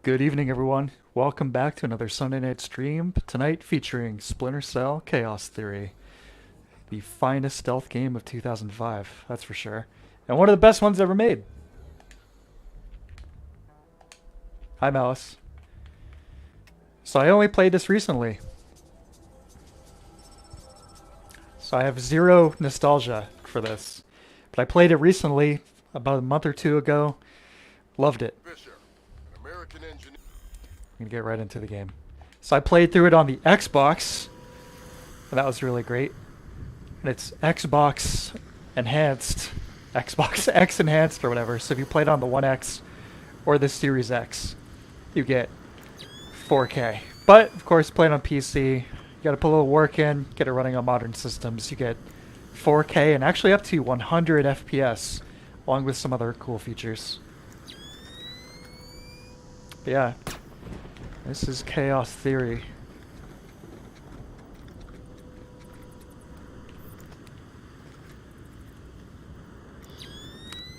Good evening, everyone. Welcome back to another Sunday night stream. Tonight featuring Splinter Cell Chaos Theory, the finest stealth game of 2005, that's for sure. And one of the best ones ever made. Hi, Malice. So I only played this recently. So I have zero nostalgia for this. But I played it recently, about a month or two ago. Loved it. I'm gonna get right into the game. So I played through it on the Xbox, and that was really great. And it's Xbox enhanced, Xbox X enhanced or whatever. So if you played on the One X or the Series X, you get 4K. But of course, playing on PC, you gotta put a little work in, get it running on modern systems. You get 4K and actually up to 100 FPS, along with some other cool features. But yeah. This is Chaos Theory.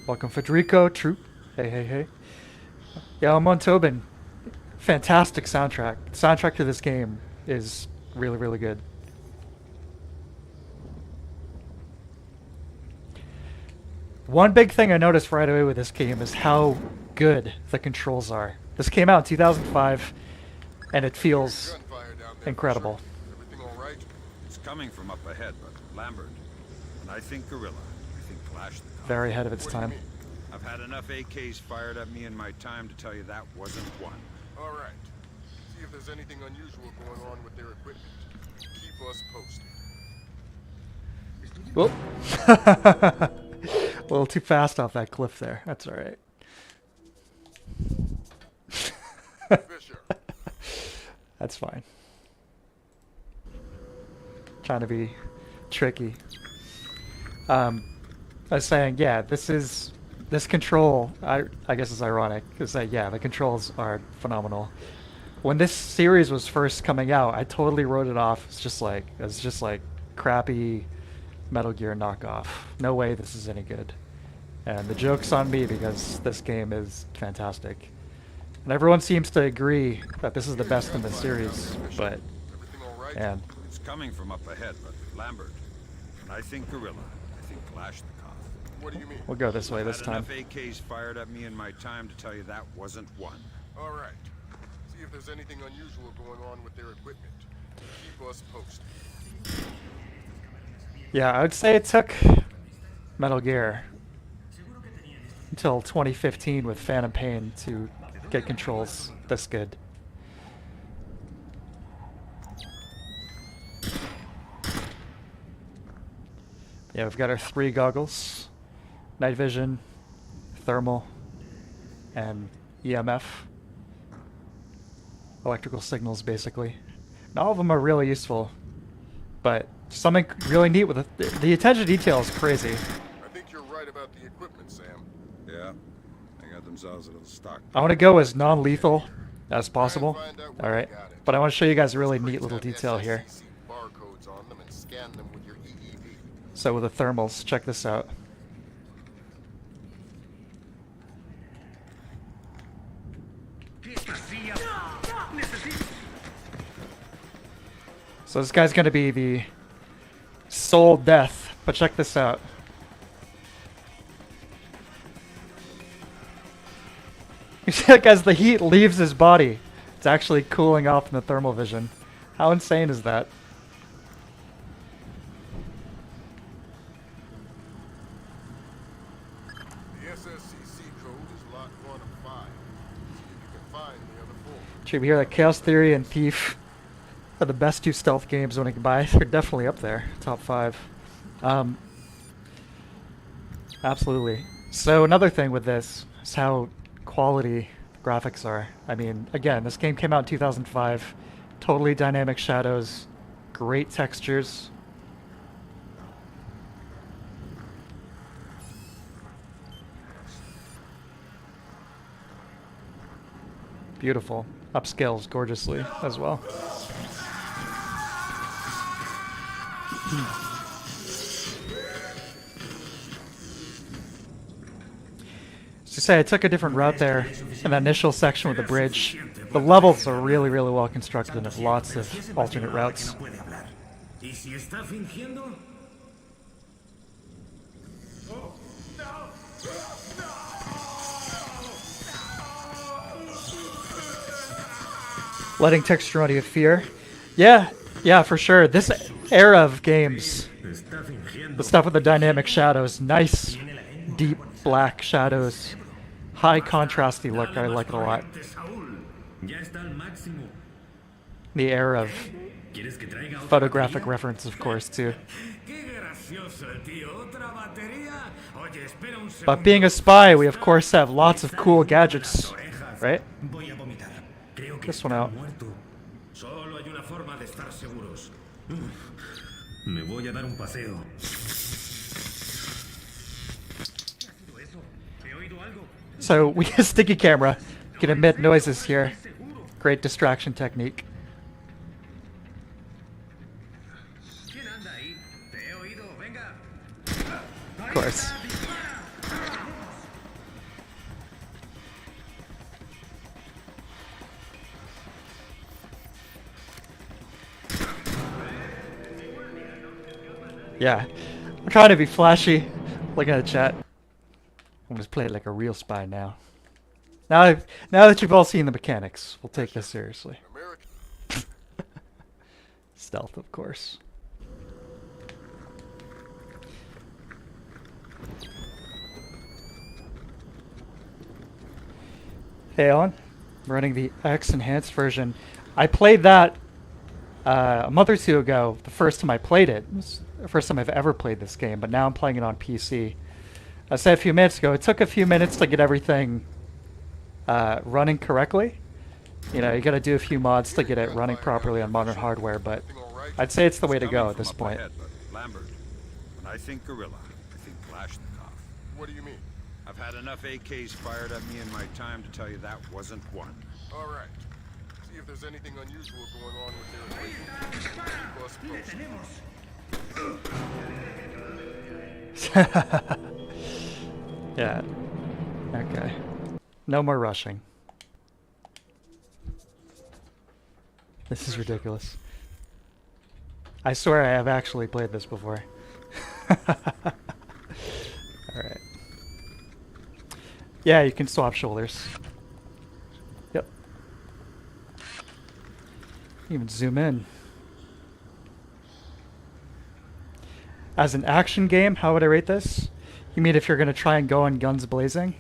Welcome, Federico. Troop. Hey, hey, hey. Yeah, I'm on Tobin. Fantastic soundtrack. Soundtrack to this game is really, really good. One big thing I noticed right away with this game is how good the controls are. This came out in 2005. And it feels incredible. Everything all right? It's coming from up ahead, but Lambert. And I think Gorilla. I think Clash the Cop. Very ahead of its time. I've had enough AKs fired at me in my time to tell you that wasn't one. All right. See if there's anything unusual going on with their equipment. Keep us posted. Whoop. A little too fast off that cliff there. That's all right. Fisher. That's fine. Trying to be tricky. I was saying, yeah, this control, I guess is ironic, because yeah, the controls are phenomenal. When this series was first coming out, I totally wrote it off. It's just like crappy Metal Gear knockoff. No way this is any good. And the joke's on me because this game is fantastic. And everyone seems to agree that this is the best in the series, but and it's coming from up ahead, but Lambert. And I think Gorilla. I think Clash the Cop. What do you mean? we'll go this way this time. Enough AKs fired at me in my time to tell you that wasn't one. All right. See if there's anything unusual going on with their equipment. Keep us posted. Yeah, I would say it took Metal Gear until 2015 with Phantom Pain to get controls this good. Yeah, we've got our 3 goggles. Night vision, thermal, and EMF. Electrical signals, basically. And all of them are really useful. But something really neat with the attention to detail is crazy. I think you're right about the equipment, Sam. Yeah. They got themselves a little stock. I want to go as non-lethal as possible. Alright. But I want to show you guys a really neat little detail here. Barcodes on them and scan them with your EEV. So with the thermals, check this out. So this guy's gonna be the soul death, but check this out. You see, like, as the heat leaves his body, it's actually cooling off in the thermal vision. How insane is that? The SSCC code is lot 1 of 5. See if you can find the other 4. Should we hear that Chaos Theory and Thief are the best 2 stealth games when I can buy? They're definitely up there, top 5. Absolutely. So another thing with this is how quality graphics are. I mean, again, this game came out in 2005. Totally dynamic shadows, great textures. Beautiful. Upscales gorgeously as well. To say I took a different route there in that initial section with the bridge. The levels are really, really well constructed and have lots of alternate routes. ¿Y si está fingiendo? Letting texturality of fear. Yeah, yeah, for sure. This era of games, the stuff with the dynamic shadows, nice, deep black shadows, high contrasty look. I like it a lot. The era of photographic reference, of course, too. But being a spy, we of course have lots of cool gadgets, right? This one out. Solo hay una forma de estar seguros. Me voy a dar un paseo. So we get a sticky camera, can emit noises here. Great distraction technique. Of course. Yeah, I'm trying to be flashy. Looking at the chat. I'm just playing like a real spy now. Now that you've all seen the mechanics, we'll take this seriously. Stealth, of course. Hey, Alan. I'm running the X enhanced version. I played that a month or two ago. The first time I played it. It was the first time I've ever played this game, but now I'm playing it on PC. I said a few minutes ago, it took a few minutes to get everything running correctly. You know, you got to do a few mods to get it running properly on modern hardware, but I'd say it's the way to go at this point. Lambert, when I think gorilla, I think Kalashnikov. What do you mean? I've had enough AKs fired at me in my time to tell you that wasn't one. All right. See if there's anything unusual going on with their equipment. Keep us posted. Yeah. Okay. No more rushing. This is ridiculous. I swear I have actually played this before. Alright. Yeah, you can swap shoulders. Yep. Even zoom in. As an action game, how would I rate this? You mean if you're going to try and go on guns blazing?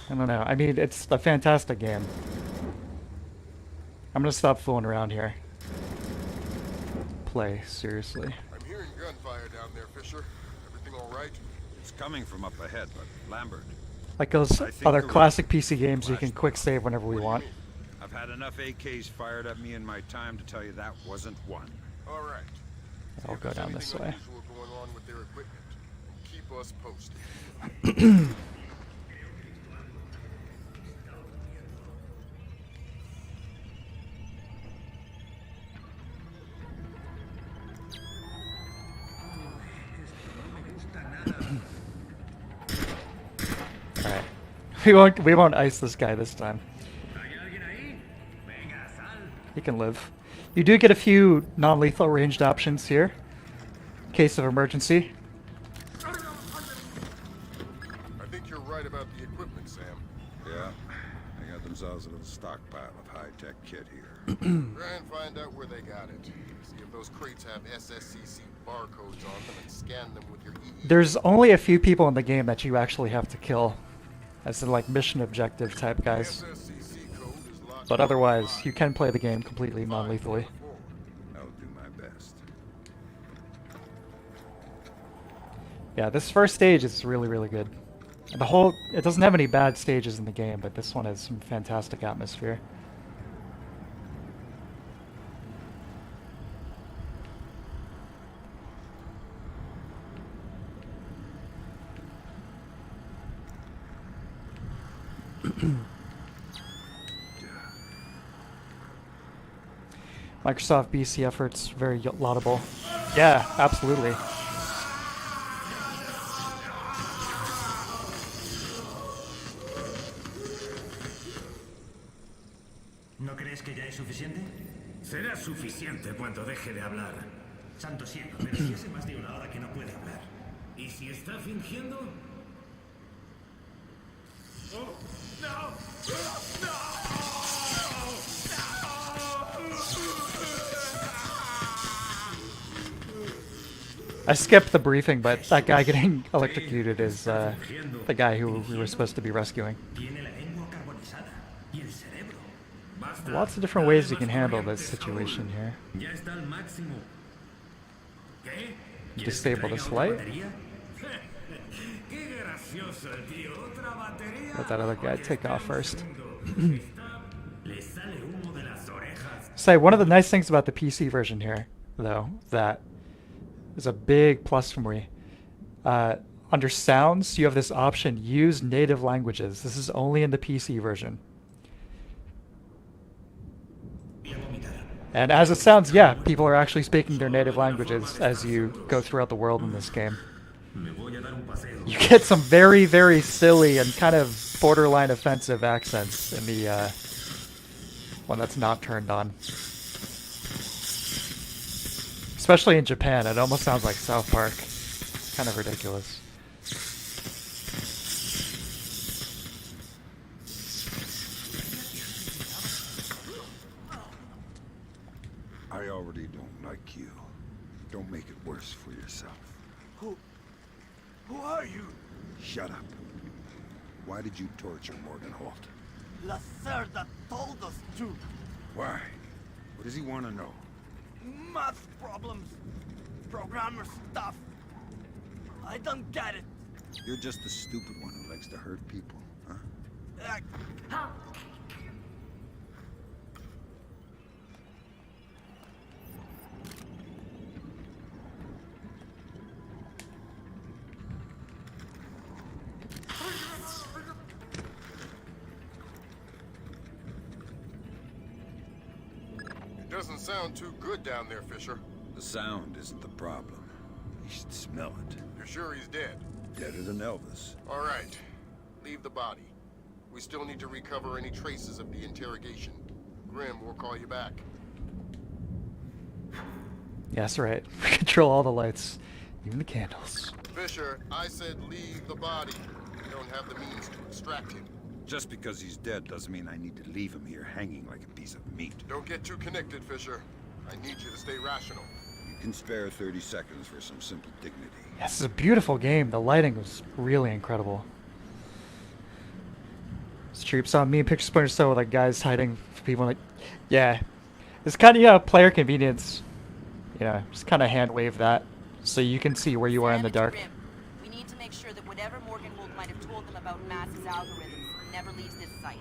I don't know. I mean, it's a fantastic game. I'm going to stop fooling around here. Play, seriously. I'm hearing gunfire down there, Fisher. Everything all right? It's coming from up ahead, but Lambert. Like those other classic PC games, you can quick save whenever we want. I've had enough AKs fired at me in my time to tell you that wasn't one. All right. I'll go down this way. Going on with their equipment. Keep us posted. Alright. We won't ice this guy this time. He can live. You do get a few non-lethal ranged options here. In case of emergency. I think you're right about the equipment, Sam. Yeah. They got themselves a little stockpile of high-tech kit here. Try and find out where they got it. See if those crates have SSCC barcodes on them and scan them with your EE. There's only a few people in the game that you actually have to kill. As in like mission objective type guys. But otherwise, you can play the game completely non-lethally. I'll do my best. Yeah, this first stage is really, really good. The whole, it doesn't have any bad stages in the game, but this one has some fantastic atmosphere. Microsoft BC efforts, very laudable. Yeah, absolutely. crees que ya es suficiente? Será suficiente cuando deje de hablar. Santo cielo, pero si hace más de una hora que no puede hablar. ¿Y si está fingiendo? ¡Oh! ¡No! I skipped the briefing, but that guy getting electrocuted is the guy who we were supposed to be rescuing. Tiene la lengua carbonizada y el cerebro. Basta. Lots of different ways you can handle this situation here. Ya está al máximo. ¿Qué? ¿Quieres que Disable traiga this otra light. batería? Qué gracioso, tío. ¿Otra batería? Let that other guy Oye, take espera off un first. segundo. Le sale humo de las orejas. Say, one of the nice things about the PC version here, though, that is a big plus for me. Under sounds, you have this option, use native languages. This is only in the PC version. Voy a vomitar. And as it sounds, yeah, people are actually speaking their native languages as you go throughout the world in this game. Me voy a dar un paseo. You get some very, very silly and kind of borderline offensive accents in the one that's not turned on. Especially in Japan, it almost sounds like South Park. Kind of ridiculous. I already don't like you. Don't make it worse for yourself. Who are you? Shut up. Why did you torture Morgan Holt? Lacerda told us to. Why? What does he want to know? Math problems. Programmer stuff. I don't get it. You're just the stupid one who likes to hurt people, huh? It doesn't sound too good down there, Fisher. The sound isn't the problem. You should smell it. You're sure he's dead? Deader than Elvis. All right. Leave the body. We still need to recover any traces of the interrogation. Grim, we'll call you back. Yes, right. Control all the lights, even the candles. Fisher, I said leave the body. We don't have the means to extract him. Just because he's dead doesn't mean I need to leave him here hanging like a piece of meat. Don't get too connected, Fisher. I need you to stay rational. You can spare 30 seconds for some simple dignity. Yeah, this is a beautiful game. The lighting was really incredible. This troops on me and Picture Splinter so like guys hiding from people like, yeah, it's kind of, yeah, player convenience. You know, just kind of hand wave that so you can see where you are in the dark. Grim, we need to make sure that whatever Morgan Holt might have told them about Mass's algorithms never leaves this site.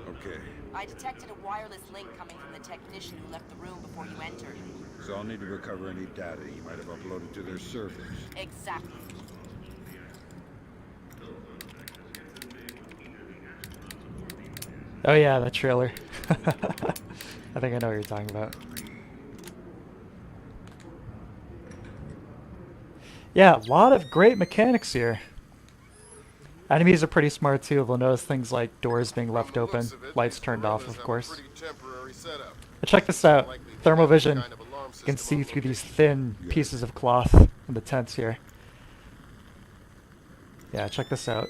Okay, I detected a wireless link coming from the technician who left the room before you entered. so I'll need to recover any data he might have uploaded to their servers. Exactly. Oh yeah, that trailer. I think I know what you're talking about. Yeah, a lot of great mechanics here. Enemies are pretty smart too. They'll notice things like doors being left From the open, looks of it, lights these turned off, gorillas of have a course. pretty temporary setup. But check this out. Likely to Thermal have some vision. kind of alarm You can system see on through these location. thin Yeah. pieces of cloth in the tents here. Yeah, check this out.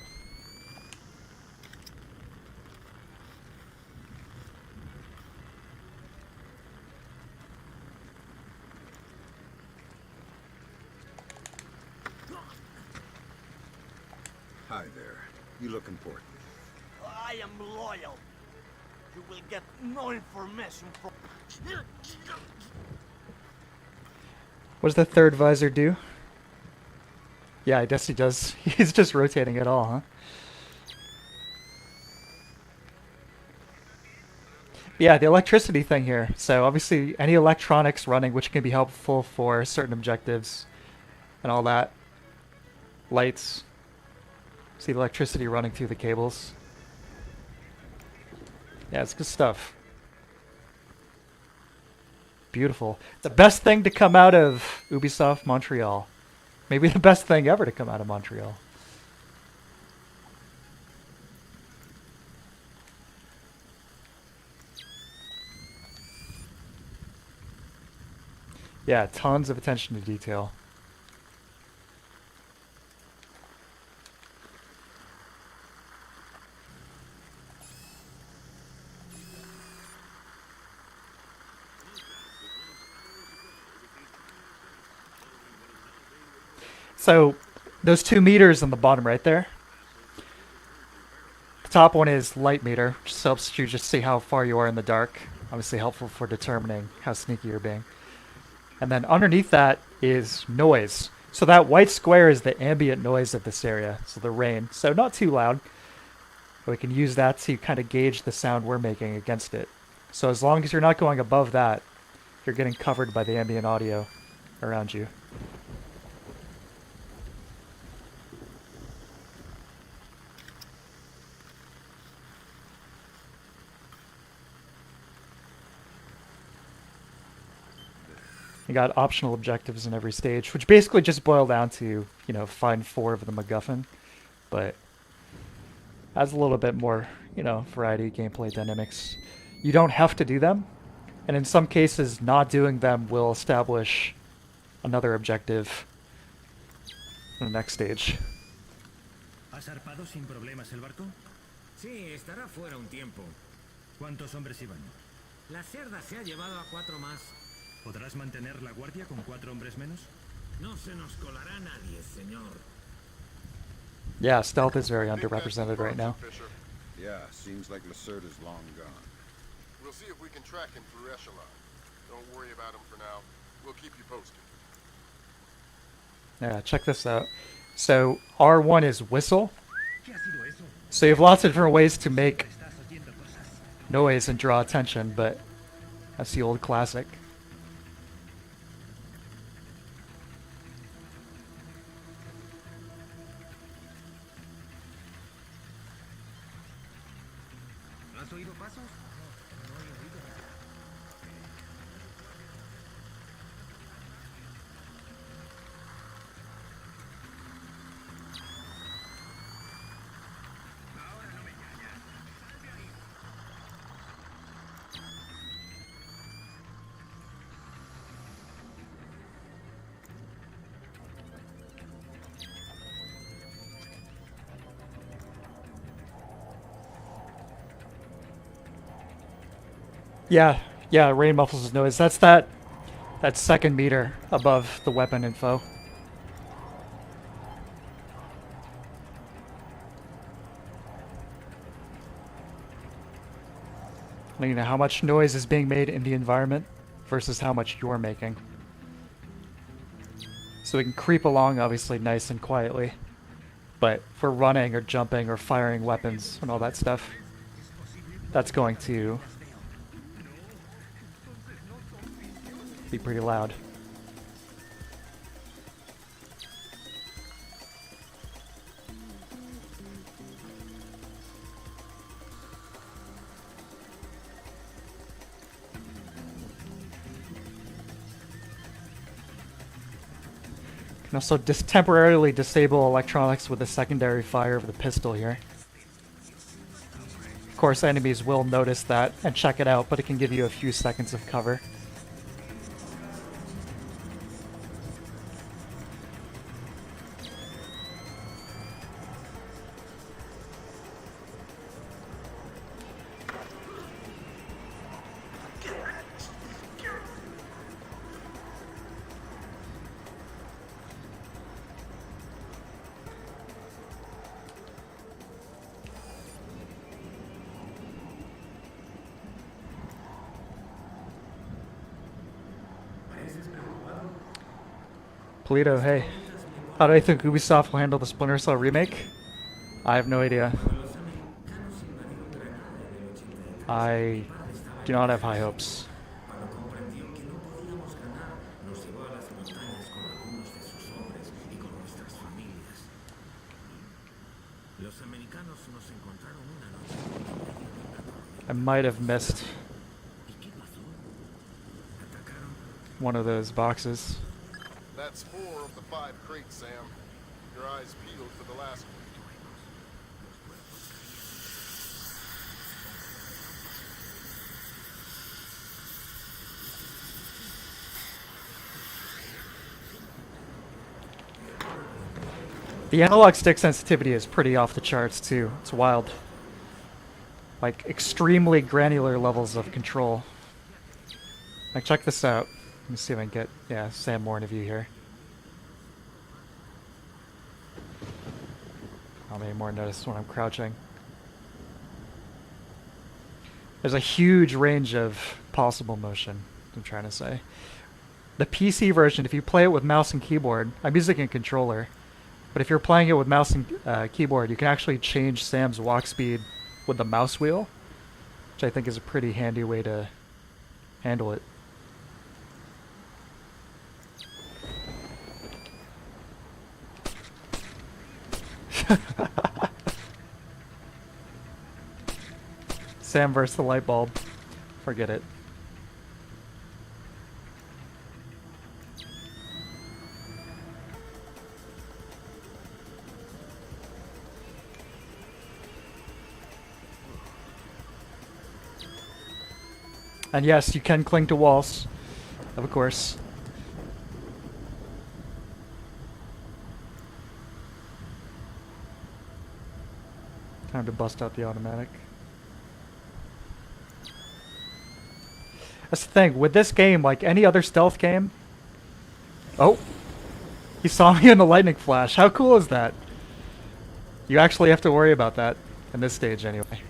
Hi there. You look important. I am loyal. You will get no information from... What does the third visor do? Yeah, I guess he does. He's just rotating it all, huh? Yeah, the electricity thing here. So obviously any electronics running which can be helpful for certain objectives and all that. Lights. See the electricity running through the cables. Yeah, it's good stuff. Beautiful. The best thing to come out of Ubisoft Montreal. Maybe the best thing ever to come out of Montreal. Yeah, tons of attention to detail. So, those 2 meters on the bottom right there. The top one is light meter, which helps you just see how far you are in the dark. Obviously helpful for determining how sneaky you're being. And then underneath that is noise. So that white square is the ambient noise of this area, so the rain. So not too loud. We can use that to kind of gauge the sound we're making against it. So as long as you're not going above that, you're getting covered by the ambient audio around you. You got optional objectives in every stage, which basically just boil down to, you know, find 4 of the MacGuffin, but adds a little bit more, you know, variety, gameplay dynamics. You don't have to do them, and in some cases, not doing them will establish another objective in the next stage. ¿Ha zarpado sin problemas el barco? Sí, estará fuera un tiempo. ¿Cuántos hombres iban? La cerda se ha llevado a 4 más. ¿Podrás mantener la guardia con 4 hombres menos? No se nos colará nadie, señor. Yeah, stealth is very I think that's the underrepresented right now. problem, Fisher. Yeah, seems like Lacerda's long gone. We'll see if we can track him through Echelon. Don't worry about him for now. We'll keep you posted. Yeah, check this out. So R1 is whistle. So you have lots of different ways to make noise and draw attention, but that's the old classic. ¿Has oído pasos? No he oído. Yeah, rain muffles his noise. That's that second meter above the weapon info. You know how much noise is being made in the environment versus how much you're making. So we can creep along obviously nice and quietly. But if we're running or jumping or firing weapons and all that stuff, that's going to be pretty loud. Can also temporarily disable electronics with a secondary fire of the pistol here. Of course, enemies will notice that and check it out, but it can give you a few seconds of cover. Polito, hey. How do I think Ubisoft will handle the Splinter Cell remake? I have no idea. I do not have high hopes. I might have missed one of those boxes. That's 4 of the 5 crates, Sam. Your eyes peeled for the last one. The analog stick sensitivity is pretty off the charts too. It's wild. Like extremely granular levels of control. Like check this out. Let me see if I can get Sam more in a view here. I'll make more notice when I'm crouching. There's a huge range of possible motion, I'm trying to say. The PC version, if you play it with mouse and keyboard, I'm using a controller, but if you're playing it with mouse and keyboard, you can actually change Sam's walk speed with the mouse wheel, which I think is a pretty handy way to handle it. Sam versus the light bulb. Forget it. And yes, you can cling to walls, of course. Time to bust out the automatic. That's the thing, with this game, like any other stealth game... Oh! He saw me in the lightning flash. How cool is that? You actually have to worry about that, in this stage anyway.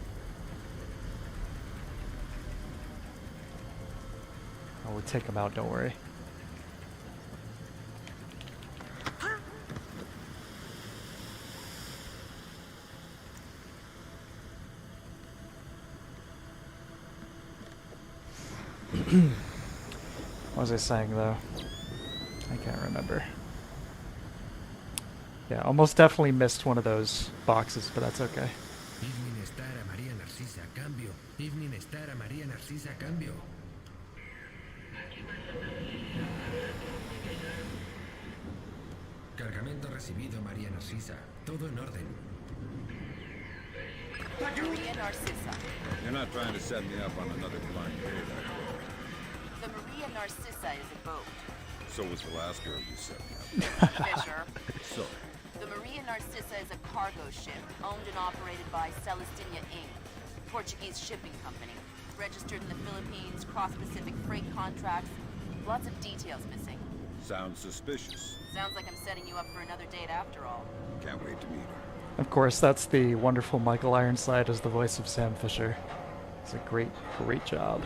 Oh, we'll take him out, don't worry. What was I saying though? I can't remember. Yeah, almost definitely missed one of those boxes, but that's okay. Evening Star a María Narcisa, cambio. Evening Star a María Narcisa, cambio. Cargamento recibido, María Narcisa. Todo en orden. Maria Narcissa. You're not trying to set me up on another blind date, The Maria Narcissa is a boat. so was the last girl you set me up. Fisher. So, The Maria Narcissa is a cargo ship owned and operated by Celestina Inc., Portuguese shipping company. Registered in the Philippines, cross-Pacific freight contracts. Lots of details missing. sounds suspicious. Sounds like I'm setting you up for another date after all. Can't wait to meet her. Of course, that's the wonderful Michael Ironside as the voice of Sam Fisher. It's a great, great job.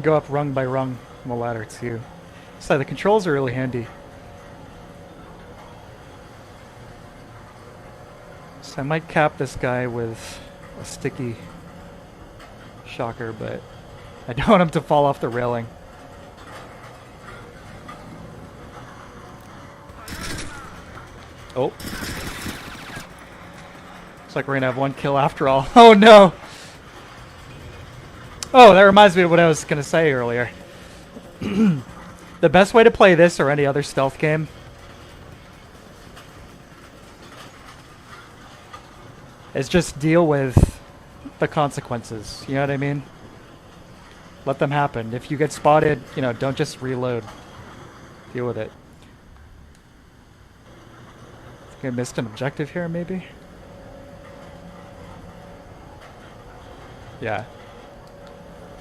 Go up rung by rung on the ladder too. So the controls are really handy. So I might cap this guy with a sticky shocker, but I don't want him to fall off the railing. Oh. Looks like we're gonna have one kill after all. Oh no! Oh, that reminds me of what I was going to say earlier. The best way to play this or any other stealth game is just deal with the consequences. You know what I mean? Let them happen. If you get spotted, you know, don't just reload. Deal with it. I think I missed an objective here, maybe? Yeah.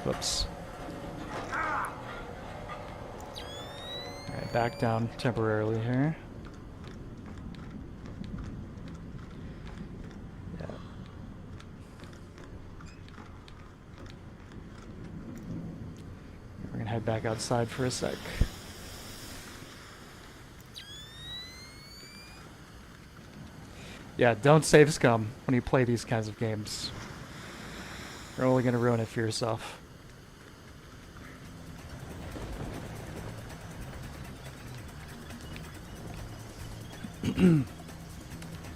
Whoops. Alright, back down temporarily here. Yeah. We're gonna head back outside for a sec. Yeah, don't save scum when you play these kinds of games. You're only gonna ruin it for yourself.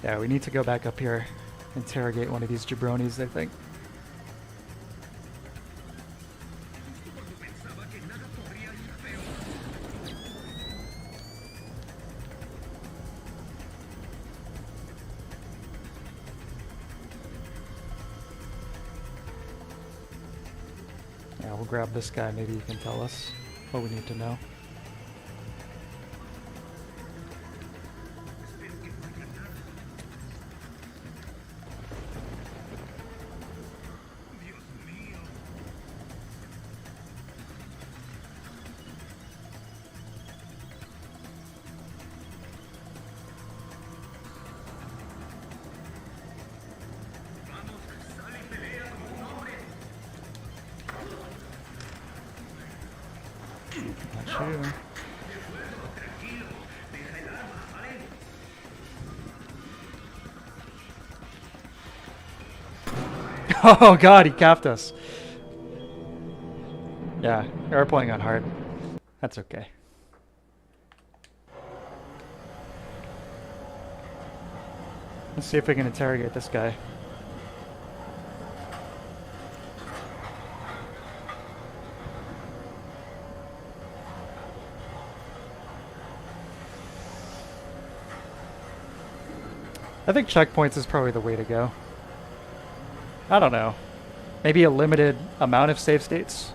Yeah, we need to go back up here, interrogate one of these jabronis, I think. We'll grab this guy. Maybe he can tell us what we need to know. Not you. Oh god, he capped us. Yeah, we're playing on hard. That's okay. Let's see if we can interrogate this guy. I think checkpoints is probably the way to go. I don't know. Maybe a limited amount of save states?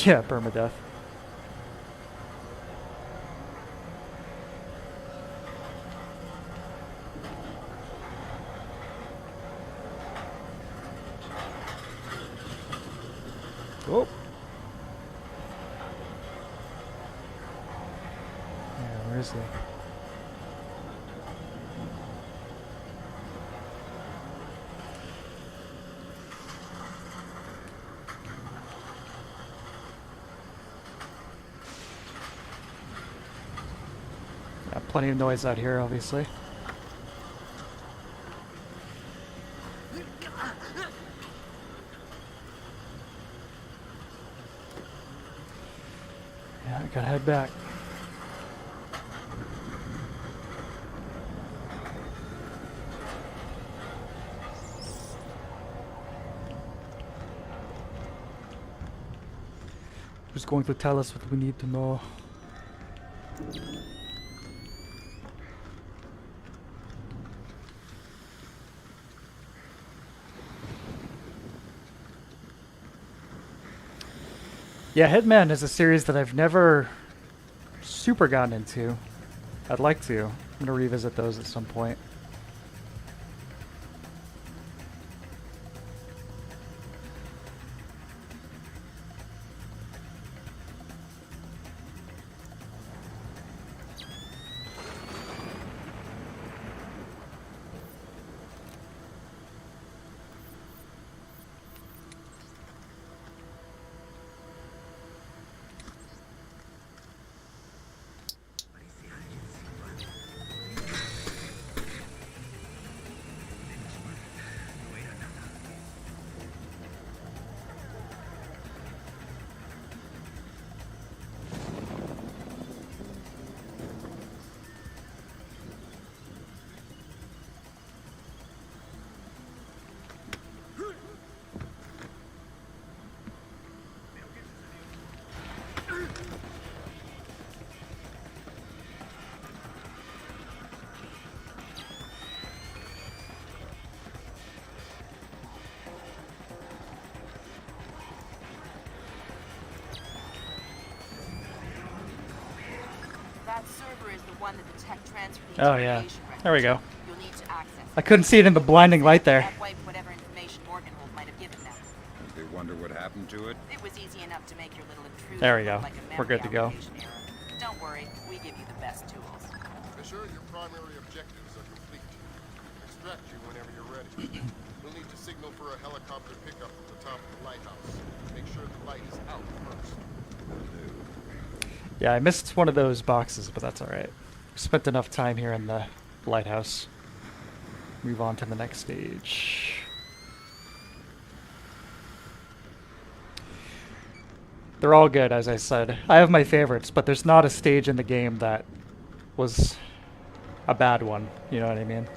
Yeah, permadeath. Oh. Yeah, where is he? Yeah, plenty of noise out here, obviously. Yeah, I gotta head back. Who's going to tell us what we need to know? Yeah, Hitman is a series that I've never super gotten into. I'd like to. I'm gonna revisit those at some point. That server is the one that the tech transferred the Oh yeah, interrogation records there we go. to. You'll need to access I it. couldn't see it in the blinding light there. That wiped whatever information Morganhold might have given them. They wonder what happened to it? It was easy enough to make your little intrusion There we look go. like a We're good to memory go. allocation error. Don't worry, we give you the best tools. Fisher, your primary objectives are complete. Extract you whenever you're ready. We'll need to signal for a helicopter pickup from the top of the lighthouse. Make sure the light is out first. Yeah, I missed one of those boxes, but that's alright. Spent enough time here in the lighthouse. Move on to the next stage. They're all good, as I said. I have my favorites, but there's not a stage in the game that was a bad one. You know what I mean?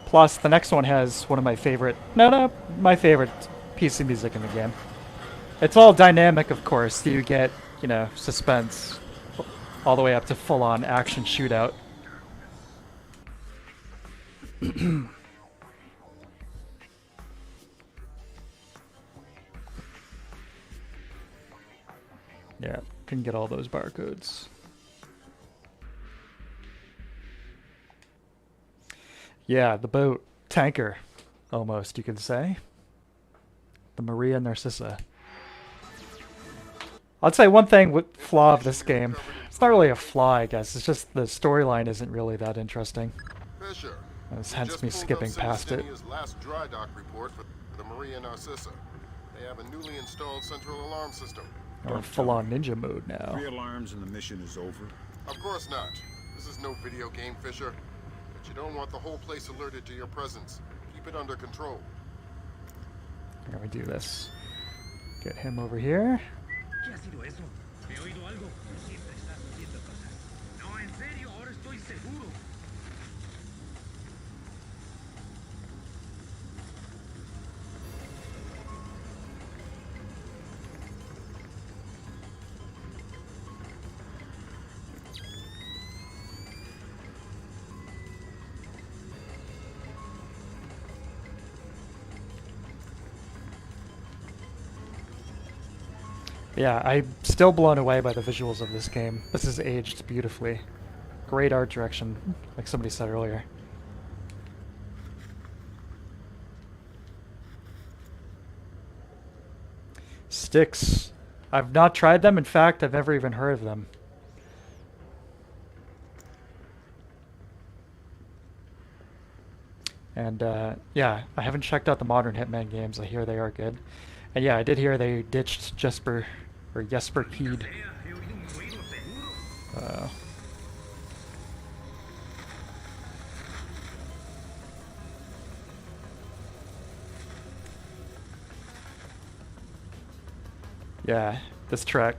Plus, the next one has one of my favorite... my favorite piece of music in the game. It's all dynamic, of course. You get you know, suspense, all the way up to full-on action shootout. Yeah, can get all those barcodes. Yeah, the boat. Tanker, almost, you could say. The Maria Narcissa. I'd say one thing with flaw of this game. It's not really a flaw, I guess. It's just the storyline isn't really that interesting. Fisher. That's we hence just me pulled skipping up past it. Celestinia's last dry dock report for the Maria Narcissa. They have a newly installed central alarm system. Or full-on ninja mode now. 3 alarms and the mission is over. Of course not. This is no video game, Fisher. But you don't want the whole place alerted to your presence. Keep it under control. Here we do this. Get him over here. ¿Qué ha sido eso? ¿He oído algo? Siempre estás oyendo cosas. No, en serio, ahora estoy seguro. Yeah, I'm still blown away by the visuals of this game. This is aged beautifully. Great art direction, like somebody said earlier. Sticks. I've not tried them. In fact, I've never even heard of them. And yeah, I haven't checked out the modern Hitman games. I hear they are good. And yeah, I did hear they ditched Jesper Keed. He oído un ruido seguro. Yeah, this track.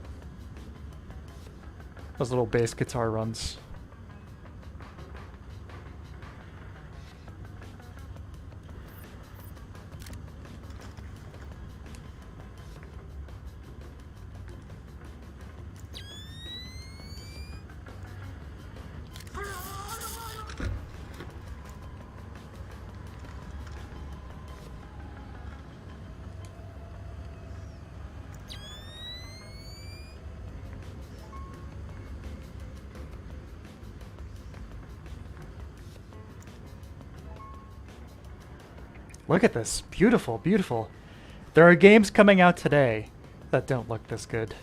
Those little bass guitar runs. Look at this. Beautiful, beautiful. There are games coming out today that don't look this good.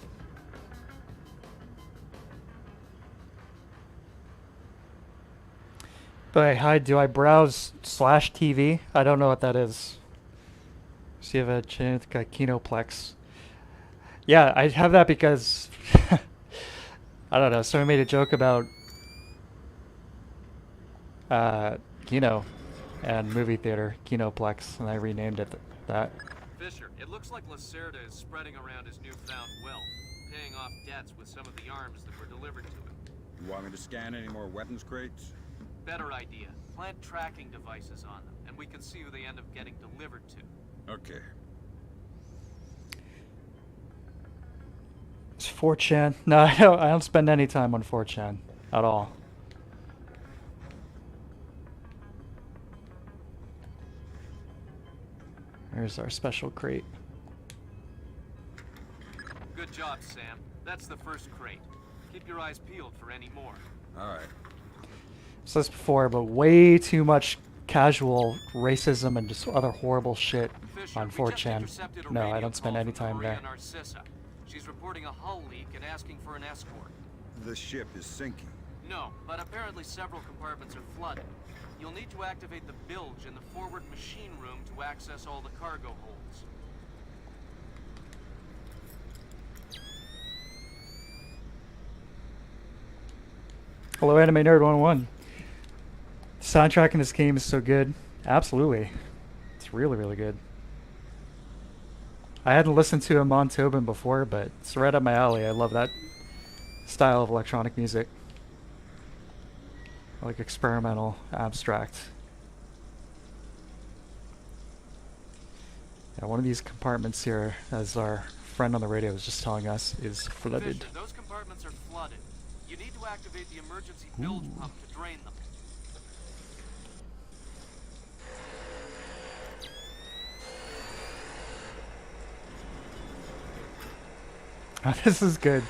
But hi, do I browse /TV? I don't know what that is. So you have a Genetica Kinoplex. Yeah, I have that because I don't know, someone made a joke about Kino and movie theater, Kinoplex, and I renamed it that. Fisher, it looks like Lacerda is spreading around his newfound wealth, paying off debts with some of the arms that were delivered to him. You want me to scan any more weapons crates? Better idea. Plant tracking devices on them, and we can see who they end up getting delivered to. Okay. It's 4chan. No, I don't spend any time on 4chan at all. There's our special crate. Good job, Sam. That's the first crate. Keep your eyes peeled for any more. All right. Said this before, but way too much casual racism and just other horrible shit Fisher, on we just 4chan. intercepted a No, I radio don't spend call any from time Maria there. Narcissa. She's reporting a hull leak and asking for an escort. The ship is sinking. No, but apparently several compartments are flooded. You'll need to activate the bilge in the forward machine room to access all the cargo holds. Hello, Anime Nerd 101. The soundtrack in this game is so good. Absolutely. It's really, really good. I hadn't listened to him on Tobin before, but it's right up my alley. I love that style of electronic music. I like experimental, abstract. Yeah, one of these compartments here has our friend on the radio was just telling us is flooded. Fisher, those compartments are flooded. You need to activate the emergency bilge pump to drain them. Oh, this is good.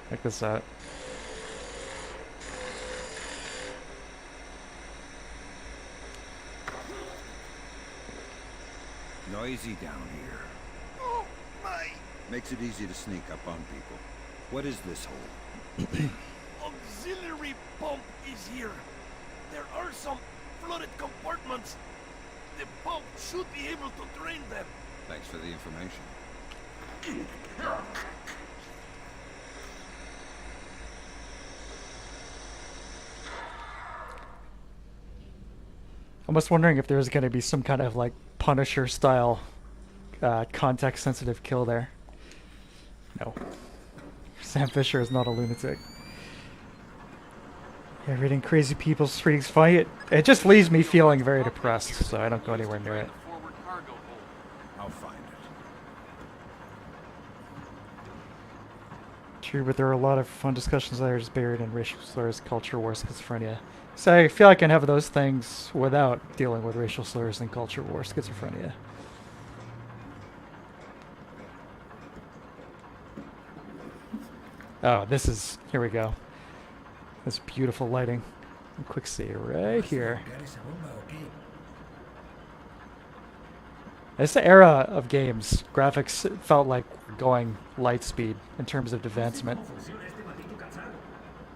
Check this out. Noisy down here. Oh, my! Makes it easy to sneak up on people. What is this hole? Auxiliary pump is here. There are some flooded compartments. The pump should be able to drain them. Thanks for the information. I'm just wondering if there's going to be some kind of like Punisher style context sensitive kill there. No. Sam Fisher is not a lunatic. Yeah, reading crazy people's streaks fight. It just leaves me feeling very depressed, so I don't go anywhere near it. Forward cargo hold. I'll find it. True, but there are a lot of fun discussions that are just buried in racial slurs, culture war, schizophrenia. So I feel I can have those things without dealing with racial slurs and culture war, schizophrenia. Oh, this is... Here we go. This beautiful lighting. A quick see right here. This era of games, graphics felt like we're going light speed in terms of advancement.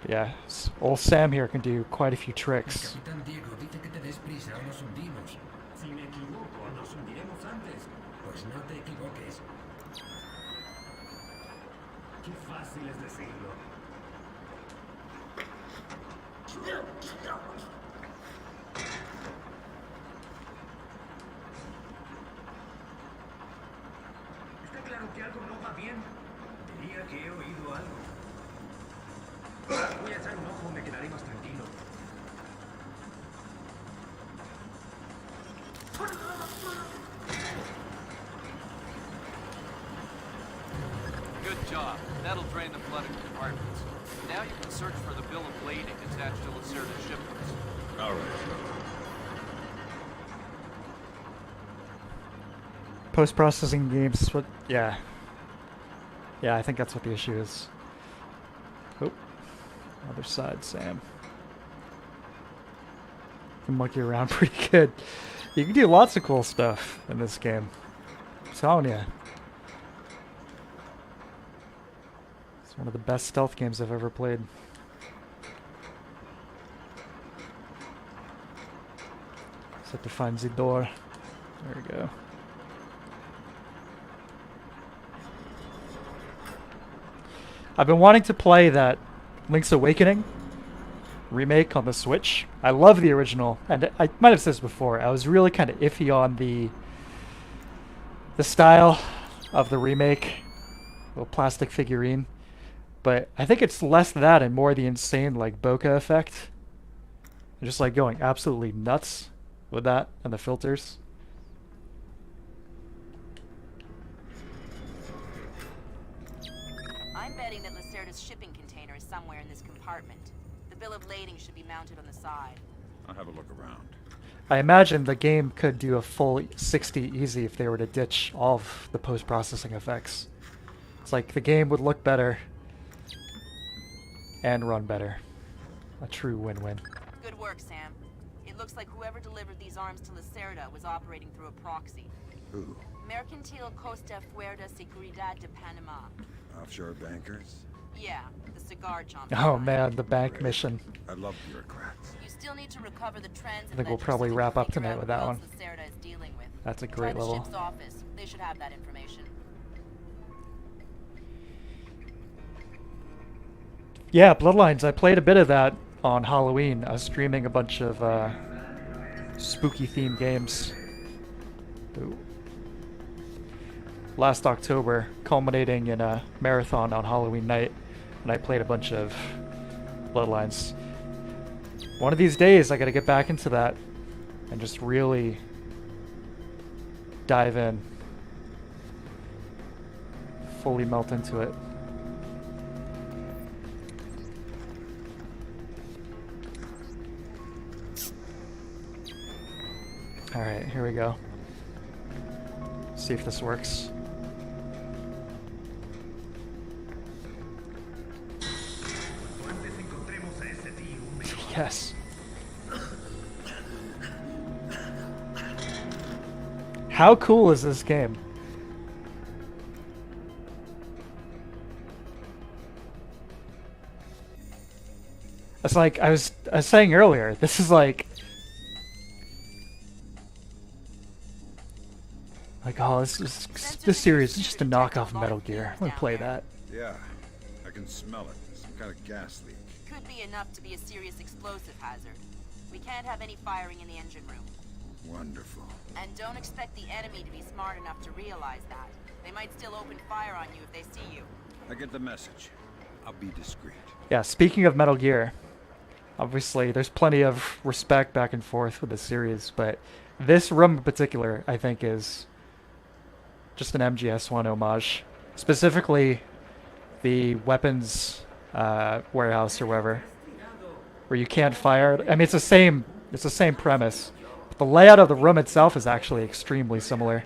Yeah, old Sam here can do quite a few tricks. Está claro que algo no va bien. Diría que he oído algo. Voy a echar un ojo, me quedaré más tranquilo. Good job. That'll drain the flooded compartments. Now you can search for the bill of lading attached to Lacerda's shipments. All right. Post-processing games is what... Yeah. Yeah, I think that's what the issue is. Oh. Other side, Sam. You can monkey around pretty good. You can do lots of cool stuff in this game. I'm telling ya. It's one of the best stealth games I've ever played. Set to find the door. There we go. I've been wanting to play that Link's Awakening remake on the Switch. I love the original, and I might have said this before. I was really kind of iffy on the style of the remake, little plastic figurine. But I think it's less that and more the insane like bokeh effect. I'm just like going absolutely nuts with that and the filters. I'm betting that Lacerda's shipping container is somewhere in this compartment. The bill of lading should be mounted on the side. I'll have a look around. I imagine the game could do a full 60 easy if they were to ditch all of the post-processing effects. It's like the game would look better and run better. A true win-win. Good work, Sam. It looks like whoever delivered these arms to Lacerda was operating through a proxy. Who? Mercantil Costa Fuerza Seguridad de Panama. Offshore bankers? Yeah, the cigar chomp. Oh man, the bank mission. I love bureaucrats. You still need to recover the trends. I think we'll probably wrap up tonight with that one. Lacerda is dealing with. That's a Try great the level. ship's office. They should have that information. Yeah, Bloodlines. I played a bit of that on Halloween. I was streaming a bunch of spooky themed games. Ooh. Last October, culminating in a marathon on Halloween night, and I played a bunch of Bloodlines. One of these days, I gotta get back into that and just really dive in. fully melt into it. Alright, here we go. See if this works. Yes. How cool is this game? It's like I was saying earlier, this is like oh, this series is just a knockoff of Metal Gear. I'm gonna play that. Yeah, I can smell it. Some kind of gas leak. Could be enough to be a serious explosive hazard. We can't have any firing in the engine room. Wonderful. And don't expect the enemy to be smart enough to realize that. They might still open fire on you if they see you. I get the message. I'll be discreet. Yeah, speaking of Metal Gear, obviously there's plenty of respect back and forth with the series, but this room in particular, I think, is just an MGS1 homage. Specifically, the weapons warehouse or whatever, where you can't fire. I mean, it's the same premise. But the layout of the room itself is actually extremely similar.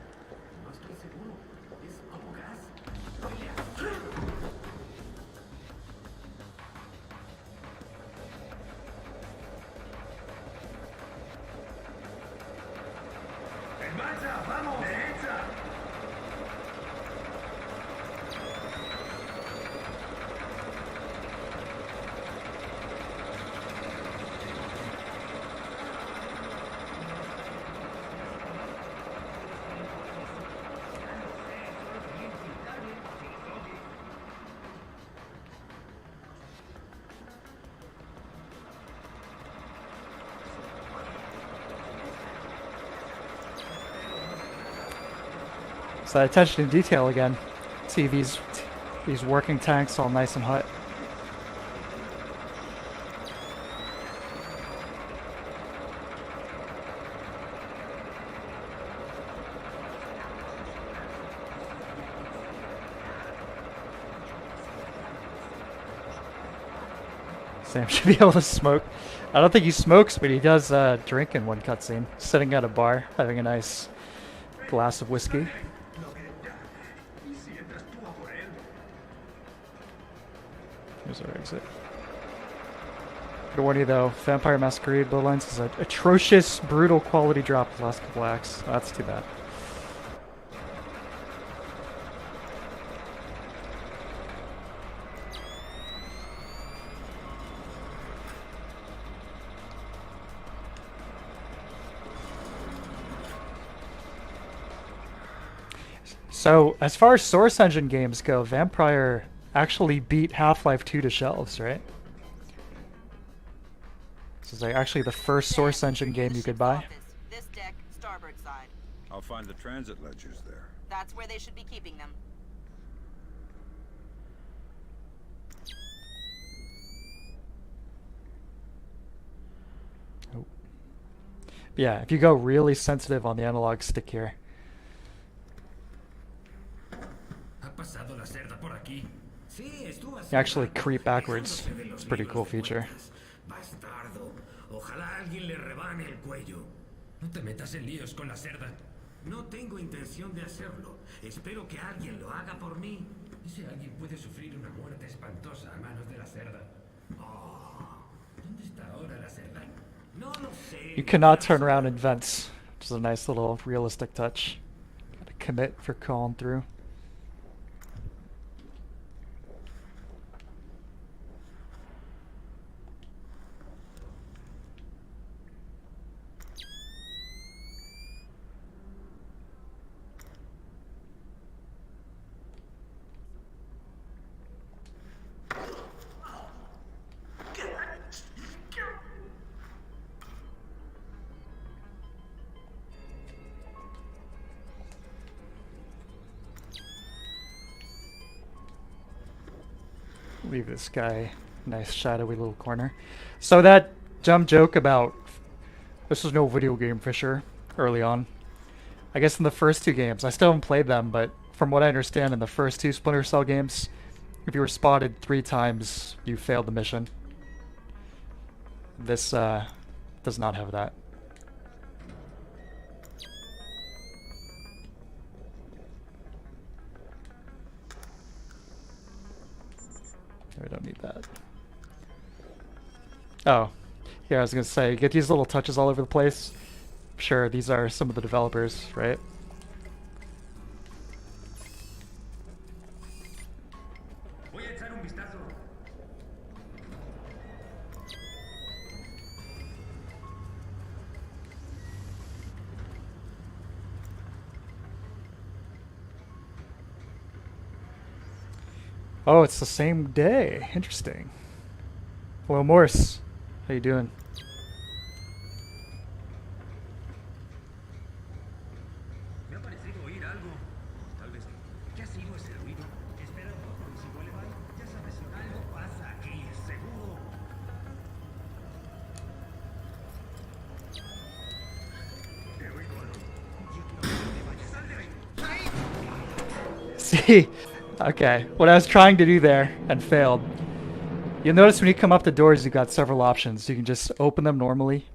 So attention to detail again. See these working tanks all nice and hot. Sam should be able to smoke. I don't think he smokes, but he does drink in one cutscene. Sitting at a bar, having a nice glass of whiskey. Here's our exit. To warn you though, Vampire Masquerade Bloodlines is an atrocious, brutal quality drop the last couple acts. Oh, that's too bad. So, as far as Source Engine games go, Vampire actually beat Half-Life 2 to shelves, right? This is like actually the first Source Engine game you could buy. This deck, starboard side. I'll find the transit ledgers there. That's where they should be keeping them. Oh. Yeah, if you go really sensitive on the analog stick here. You actually creep backwards. It's a pretty cool feature. Bastardo. Ojalá alguien le rebane el cuello. No te metas en líos con la cerda. No tengo intención de hacerlo. Espero que alguien lo haga por mí. Ese alguien puede sufrir una muerte espantosa a manos de la cerda. Oh, ¿dónde está ahora la cerda? No lo sé. You cannot turn around in vents, which is a nice little realistic touch. Gotta commit for calling through. Leave this guy nice shadowy little corner. So that dumb joke about this was no video game for sure early on. I guess in the first two games, I still haven't played them, but from what I understand, in the first 2 Splinter Cell games, if you were spotted 3 times, you failed the mission. This does not have that. We don't need that. Oh, yeah, I was gonna say, you get these little touches all over the place. Sure, these are some of the developers, right? Voy a echar un vistazo. Oh, it's the same day. Interesting. Hello, Morse. How you doing? Me ha parecido oír algo. Tal vez. ¿Qué ha sido ese ruido? Espera un poco y si huele mal, ya sabes, algo pasa aquí, seguro. He oído algo. Yo quiero que te vayas. ¡Sal de ahí! See? Okay. What I was trying to do there and failed. You'll notice when you come up the doors, you've got several options. You can just open them normally.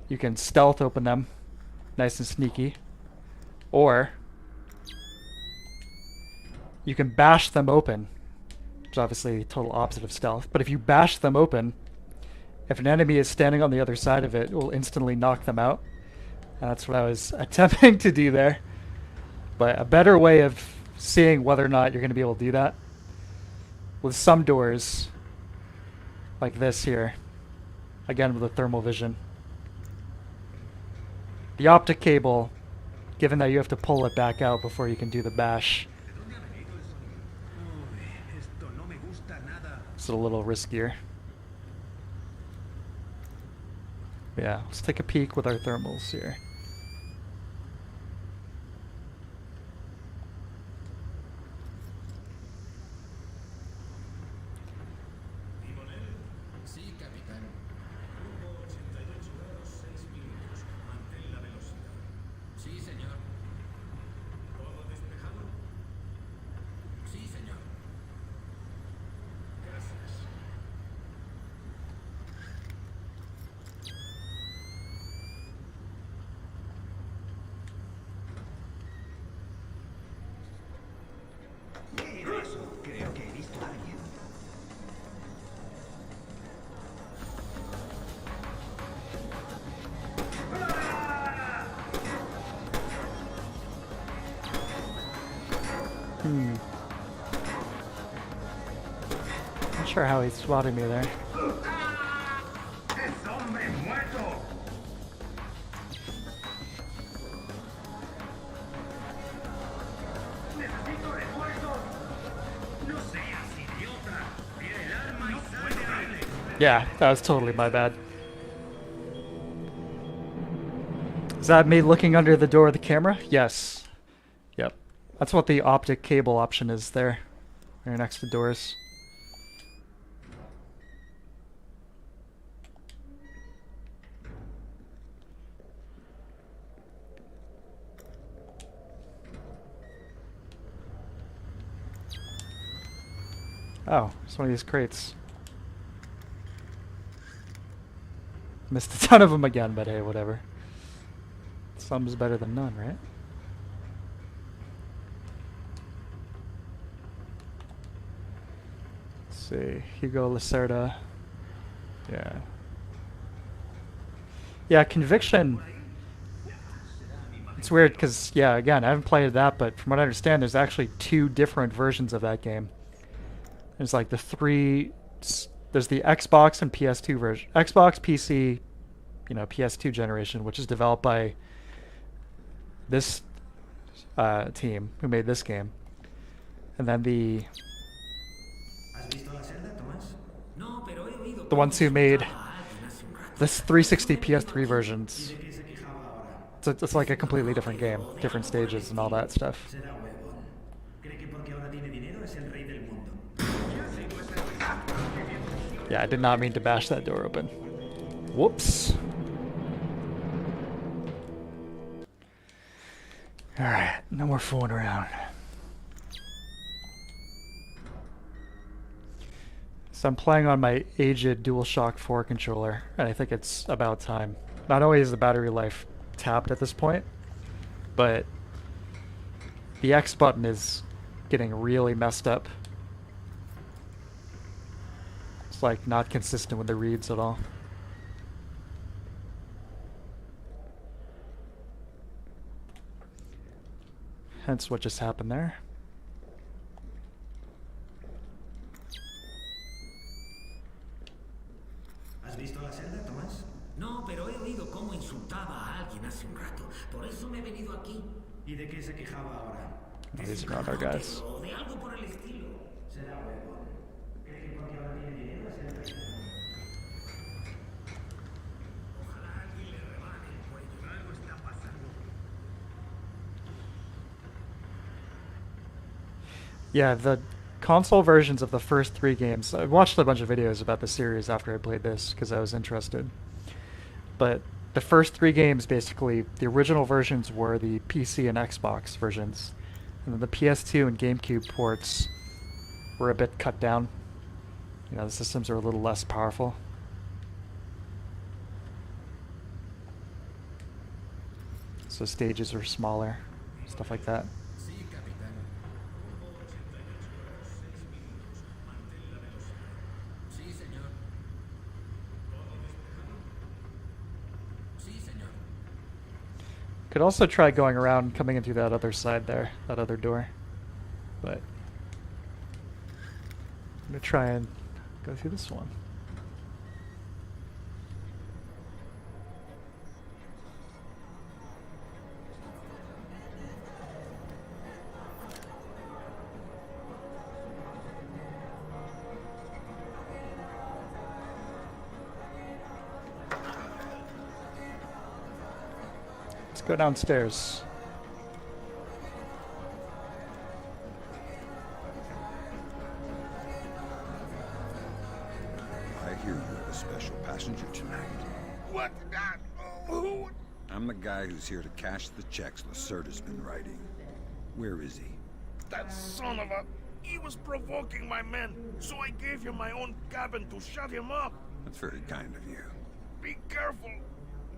You can stealth open them. Nice and sneaky. Or you can bash them open. Which is obviously the total opposite of stealth. But if you bash them open, if an enemy is standing on the other side of it, it will instantly knock them out. And that's what I was attempting to do there. But a better way of seeing whether or not you're going to be able to do that, with some doors, like this here, again with the thermal vision. The optic cable, given that you have to pull it back out before you can do the bash, ¿De dónde ha venido el sonido? Uy, esto no me gusta nada. it's a little riskier. Yeah, let's take a peek with our thermals here. Sí, capitán. Rumbo 88 grados 6 minutos. Mantén la velocidad. Sí, señor. ¿Todo despejado? Sí, señor. Gracias. ¿Qué era eso? Creo que he visto a alguien. Not sure how he swatted me there. ¡Es hombre muerto! ¡Necesito refuerzos! ¡No seas idiota! ¡Tira el arma y sal de ahí! Yeah, that was totally my bad. Is that me looking under the door of the camera? Yes. Yep. That's what the optic cable option is there. Right next to doors. Oh, it's one of these crates. Missed a ton of them again, but hey, whatever. Some's better than none, right? Let's see. Hugo Lacerda. Yeah. Yeah, Conviction. It's weird because, yeah, again, I haven't played that, but from what I understand, there's actually 2 different versions of that game. There's like there's the Xbox and PS2 version. Xbox, PC, PS2 generation, which is developed by this team who made this game. And then ¿Has visto la celda, Tomás? No, pero he oído the ones who made this 360 PS3 versions. ¿De qué se quejaba ahora? It's like a completely different game, different stages and all that stuff. Será huevón. Cree que porque ahora tiene dinero es el rey del mundo. Yeah, I did not mean to bash that door open. Whoops. Alright, no more fooling around. So I'm playing on my aged DualShock 4 controller, and I think it's about time. Not only is the battery life tapped at this point, but the X button is getting really messed up. It's like not consistent with the reads at all. Hence what just happened there. ¿Has visto la celda, Tomás? No, pero he oído cómo insultaba a alguien hace un rato. Por eso me he venido aquí. ¿Y de qué se quejaba ahora? These are not our guys. O de algo por el estilo. Será huevo. ¿Cree que porque ahora tiene dinero es el rey? Ojalá alguien le rebane el cuello. Algo está pasando. Yeah, the console versions of the first 3 games. I watched a bunch of videos about the series after I played this because I was interested. But the first 3 games, basically, the original versions were the PC and Xbox versions. And then the PS2 and GameCube ports were a bit cut down. You know, the systems are a little less powerful. So stages are smaller, stuff like that. Could also try going around and coming in through that other side there, that other door. But I'm gonna try and go through this one. Let's go downstairs. I hear you have a special passenger tonight. What? Who? I'm the guy who's here to cash the checks Lacerda's been writing. Where is he? That son of a... He was provoking my men, so I gave him my own cabin to shut him up. That's very kind of you. Be careful.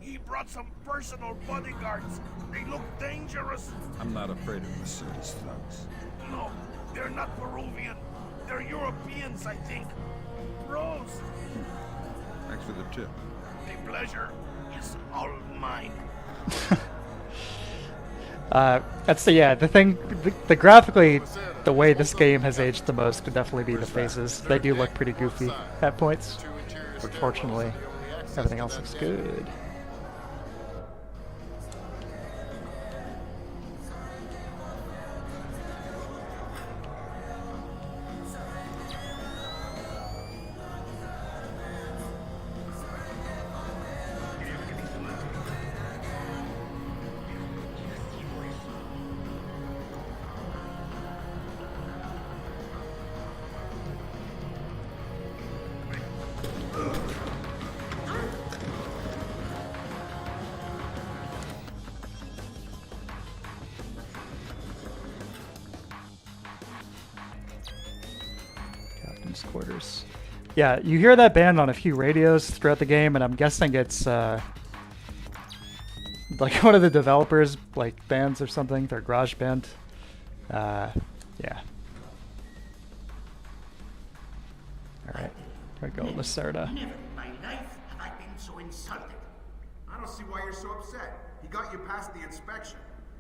He brought some personal bodyguards. They look dangerous. I'm not afraid of Lacerda's thugs. No, they're not Peruvian. They're Europeans, I think. Bros. Thanks for the tip. The pleasure is all mine. That's the thing. The graphically, the way this game has aged the most could definitely be the faces. They do look pretty goofy at points. But fortunately, everything else looks good. Captain's quarters. Yeah, you hear that band on a few radios throughout the game, and I'm guessing it's like one of the developers, like bands or something, their garage band. Yeah. Alright, here we go, Lacerda. Never in my life have I been so insulted. I don't see why you're so upset. He got you past the inspection.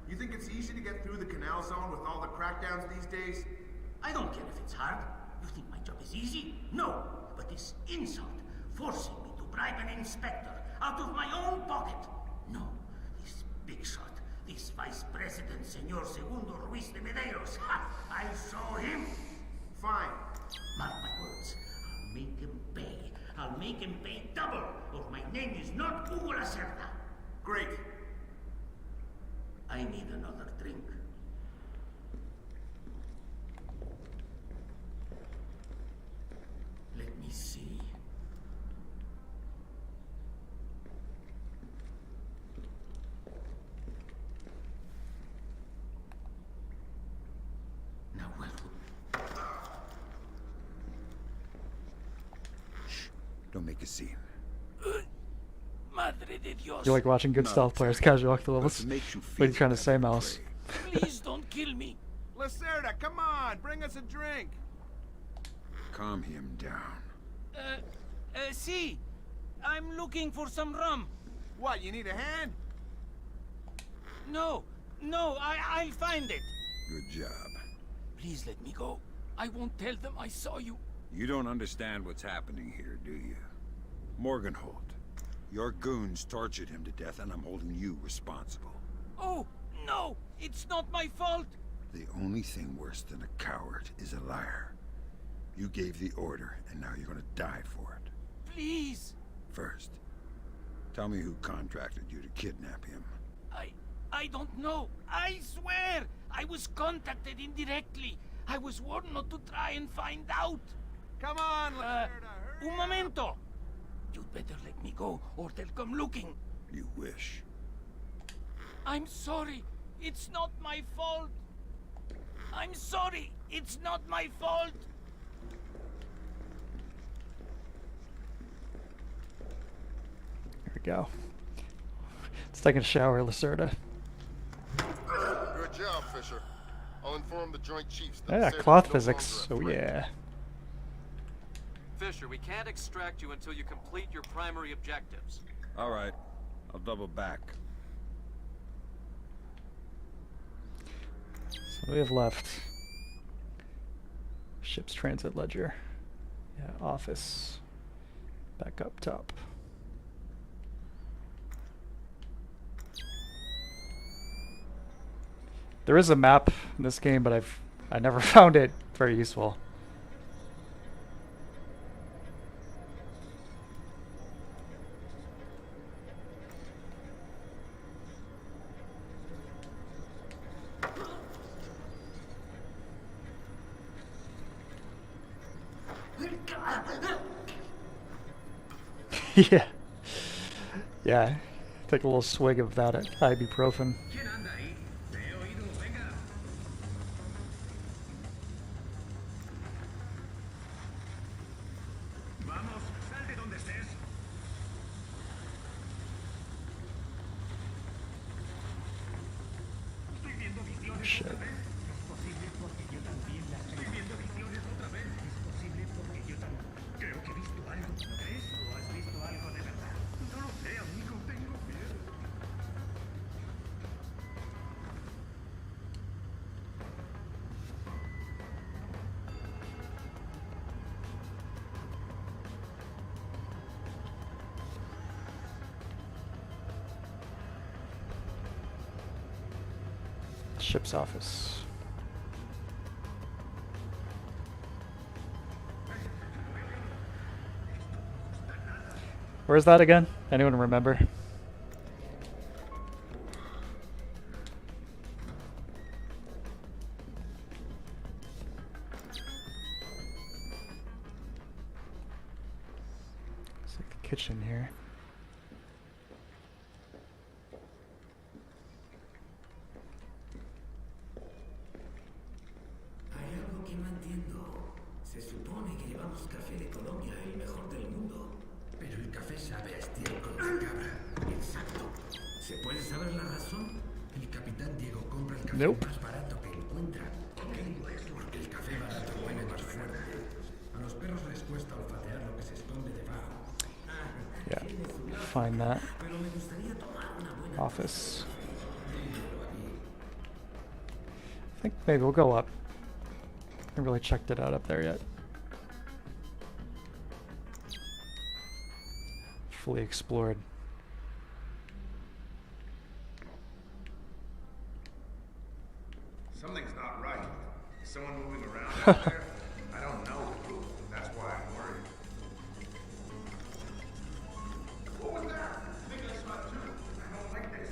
You think it's easy to get through the canal zone with all the crackdowns these days? I don't care if it's hard. You think my job is easy? No. But this insult, forcing me to bribe an inspector out of my own pocket. No. This big shot, this Vice President, Senor Segundo Ruiz de Medeiros. Ha! I saw him. Fine. Mark my words. I'll make him pay. I'll make him pay double, or my name is not Hugo Lacerda. Great. I need another drink. Let me see. Now, well, Don't make a scene. Madre de Dios. You like watching good No, stealth players exactly. casual walk the levels? But it makes you What are feel you trying to that say, way, Mouse? Trey. Please don't kill me. Lacerda, come on, bring us a drink. Calm him down. See, I'm looking for some rum. What, you need a hand? No, I'll find it. Good job. Please let me go. I won't tell them I saw you. You don't understand what's happening here, do you? Morgenhold. Your goons tortured him to death, and I'm holding you responsible. Oh, no, it's not my fault. The only thing worse than a coward is a liar. You gave the order, and now you're gonna die for it. Please. First, tell me who contracted you to kidnap him. I don't know. I swear. I was contacted indirectly. I was warned not to try and find out. Come on, Lacerda, hurry Un momento. You'd better let me go, or they'll come looking. You wish. I'm sorry. It's not my fault. I'm sorry. It's not my fault. Here we go. Let's take a shower, Lacerda. Good job, Fisher. I'll inform the Joint Chiefs that Yeah, Lacerda's cloth no physics. longer Oh a threat. yeah. Fisher, we can't extract you until you complete your primary objectives. All right. I'll double back. So we have left. Ship's transit ledger. Yeah, office. Back up top. There is a map in this game, but I never found it very useful. Yeah. Yeah. Take a little swig of that ibuprofen. ¿Quién anda ahí? Te he oído, venga. Vamos, sal de donde estés. Estoy viendo visiones Shit. otra vez. Es posible porque yo también las estoy viendo visiones otra vez. Es posible porque yo también creo que he visto algo. ¿Lo crees? ¿O has visto algo de verdad? No lo sé, amigo. Tengo miedo. Ship's office. Where's that again? Anyone remember? It's like the kitchen here. Hay algo que no entiendo. Se supone que llevamos café de Colombia, el mejor del mundo. Pero el café sabe a estiércol de cabra. Exacto. ¿Se puede saber la razón? El capitán Diego compra el café Nope. más barato que encuentra. ¿Por qué digo esto? Porque el café barato huele más fuerte. A los perros les cuesta olfatear lo que se esconde debajo. Yeah. Find that. Pero me gustaría tomar una buena... Office. I think maybe we'll go up. I haven't really checked it out up there yet. Fully explored. Something's not right. Is someone moving around out there? I don't know. That's why I'm worried. What was that? I think I saw it too. I don't like this.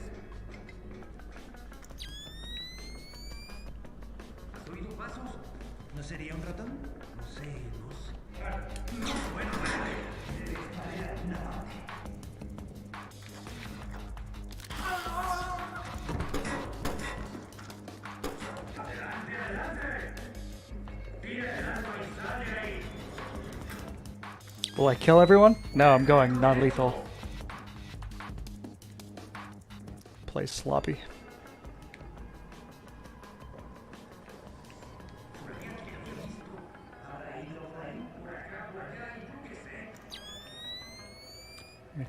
¿Has oído pasos? ¿No sería un ratón? No sé, no sé. No, bueno, vale. Estaré a alguna parte. ¡Adelante, adelante! ¡Tira el arma y sal de ahí! Will I kill everyone? No, I'm going non-lethal. Play sloppy.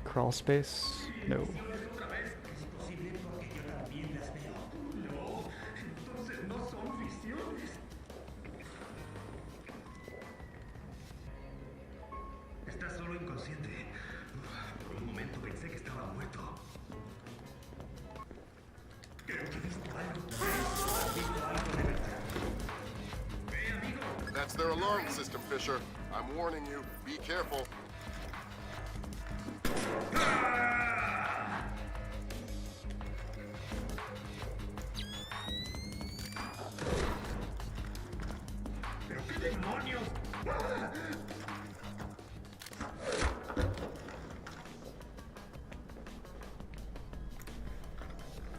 Crawl space? No. Estás solo inconsciente. Por un momento pensé que estaba muerto. Creo que he visto algo. ¿Has visto algo de verdad? Amigo! That's their alarm system, Fisher. I'm warning you. Be careful. ¿Pero qué demonios?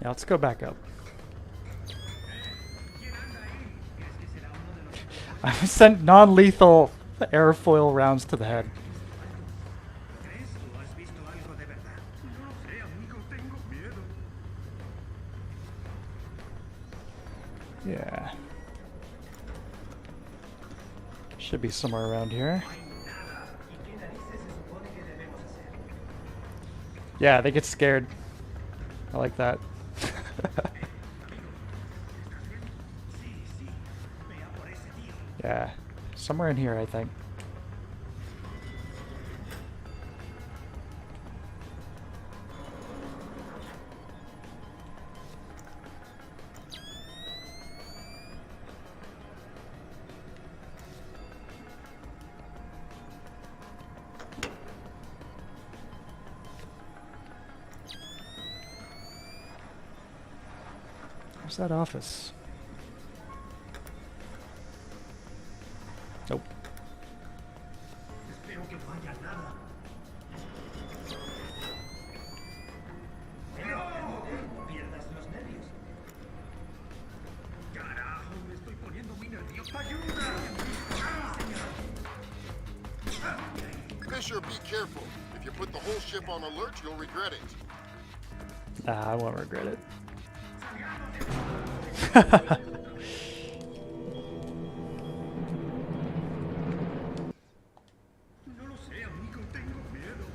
Yeah, let's go back up. I've sent non-lethal airfoil rounds to the head. ¿Crees o has visto algo de verdad? No lo sé, amigo. Tengo miedo. Yeah. Should be somewhere around here. Yeah, they get scared. I like that. Yeah, somewhere in here, I think. Where's that office? Nope. Espero que no haya nada. No pierdas los nervios. Carajo, me estoy poniendo muy nervioso. ¡Ayuda! Fisher, be careful. If you put the whole ship on alert, you'll regret it. Nah, I won't regret it. No lo sé, amigo, tengo miedo.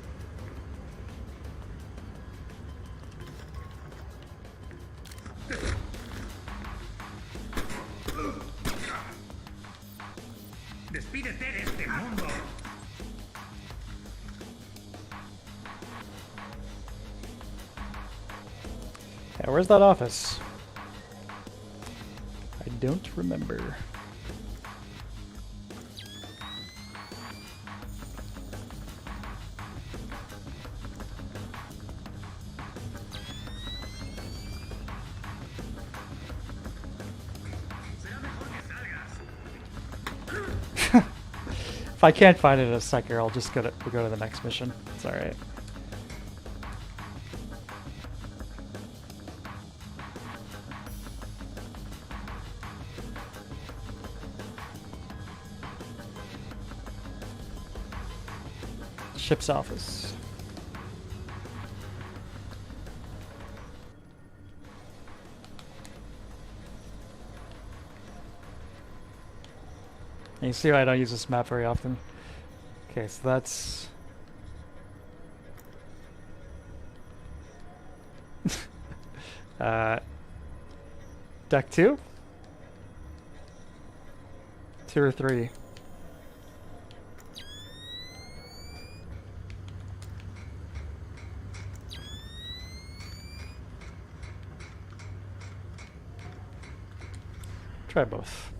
Despídete de este mundo. Yeah, where's that office? I don't remember. If I can't find it in a second, I'll just we'll go to the next mission. It's alright. Ship's office. And you see why I don't use this map very often. Okay, so that's... deck 2? 2 or 3? Try both.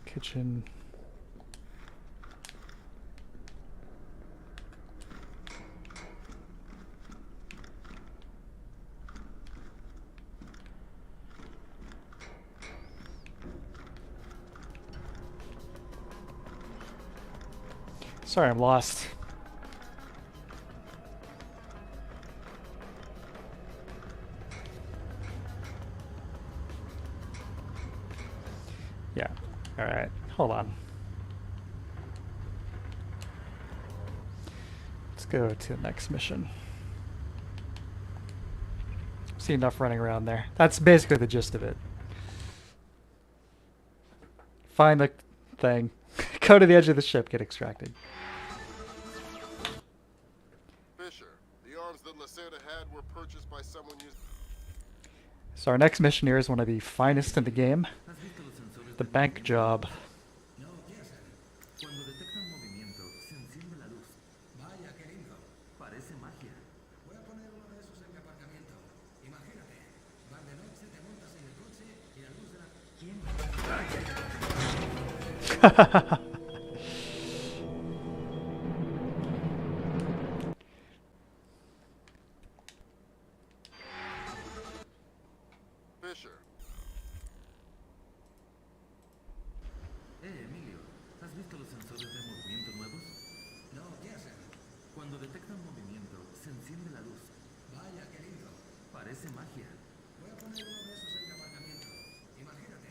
Kitchen. Sorry, I'm lost. Yeah. Alright. Hold on. Let's go to the next mission. See enough running around there. That's basically the gist of it. Find the thing. Go to the edge of the ship, get extracted. Fisher, the arms that Lacerda had were purchased by someone using... So our next mission here is one of the finest in the game. The bank job. No, ¿qué hacer? Cuando detectan movimiento, se enciende la luz. Vaya, qué lindo. Parece magia. Voy a poner uno de esos en mi aparcamiento. Imagínate, vas de noche, te montas en el coche y la luz de la... ¿Quién? Fisher. Emilio, ¿has visto los sensores de movimiento nuevos? No, ¿qué hacer? Cuando detectan movimiento, se enciende la luz. Vaya, qué lindo. Parece magia. Voy a poner uno de esos en mi aparcamiento. Imagínate,